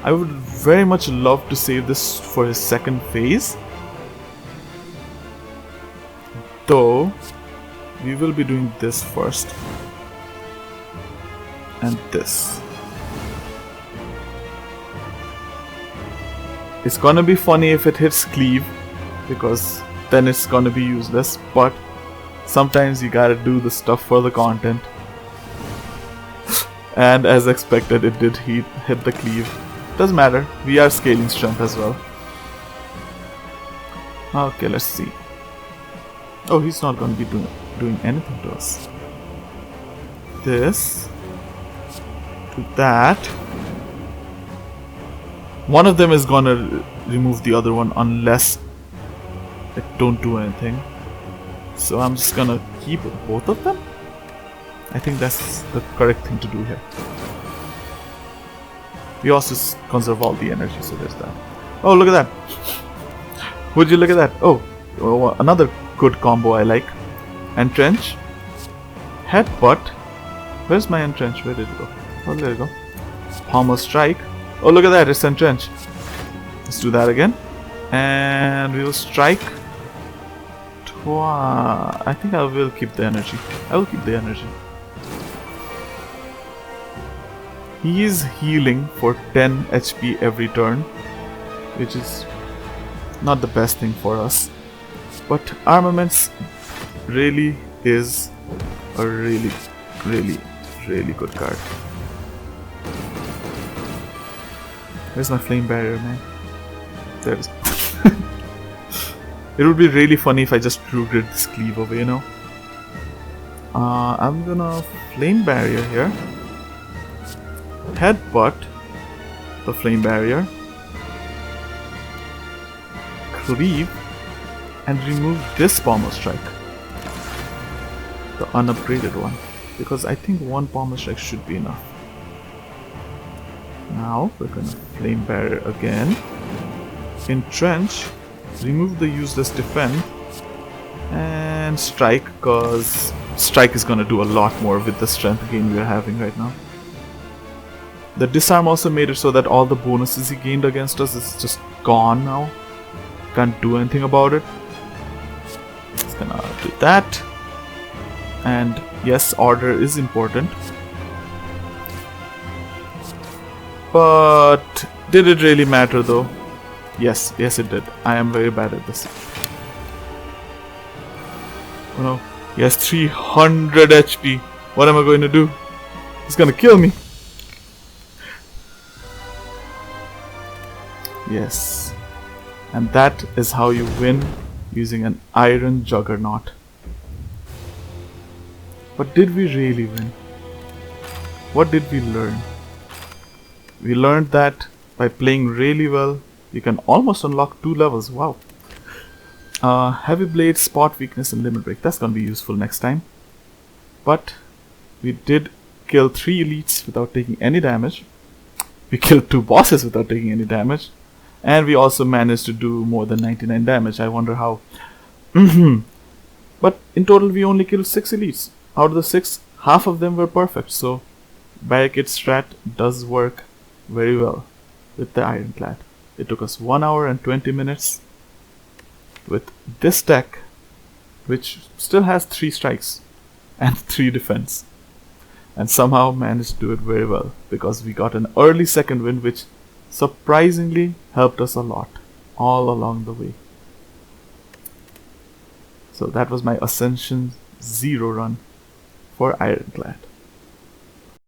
I would very much love to save this for his second phase. Though, we will be doing this first. And this. It's gonna be funny if it hits Cleave, because then it's gonna be useless, but sometimes you gotta do the stuff for the content. And as expected, it did hit the Cleave. Doesn't matter, we are scaling strength as well. Okay, let's see. Oh, he's not gonna be doing anything to us. This. To that. One of them is gonna remove the other one unless it don't do anything. So I'm just gonna keep both of them. I think that's the correct thing to do here. We also conserve all the energy, so there's that. Oh, look at that! Would you look at that? Oh, another good combo I like. Entrench. Headbutt. Where's my entrench? Where did it go? Oh, there you go. Pommel strike. Oh, look at that, it's entrench. Let's do that again. And we will strike. I think I will keep the energy. I will keep the energy. He is healing for 10 HP every turn, which is not the best thing for us. But Armaments really is a really good card. Where's my flame barrier, man? There it is. It would be really funny if I just grid this cleave away, you know. I'm gonna flame barrier here. Headbutt the flame barrier. Cleave and remove this bomber strike. The unupgraded one. Because I think one bomber strike should be enough. Now we're gonna flame barrier again. Entrench. Remove the useless defend. And strike, because strike is gonna do a lot more with the strength gain we're having right now. The disarm also made it so that all the bonuses he gained against us is just gone now. Can't do anything about it. Just gonna do that. And yes, order is important. But did it really matter though? Yes, it did. I am very bad at this. Oh no. He has 300 HP. What am I going to do? He's gonna kill me. Yes. And that is how you win using an iron juggernaut. But did we really win? What did we learn? We learned that by playing really well, you can almost unlock 2 levels. Wow. Heavy blade, spot weakness, and limit break. That's gonna be useful next time. But we did kill 3 elites without taking any damage. We killed 2 bosses without taking any damage. And we also managed to do more than 99 damage. I wonder how. But in total we only killed 6 elites. Out of the 6, half of them were perfect. So Barricade strat does work very well with the Ironclad. It took us 1 hour and 20 minutes with this deck, which still has 3 strikes and 3 defense, and somehow managed to do it very well because we got an early second win, which surprisingly helped us a lot all along the way. So that was my Ascension 0 run for Ironclad.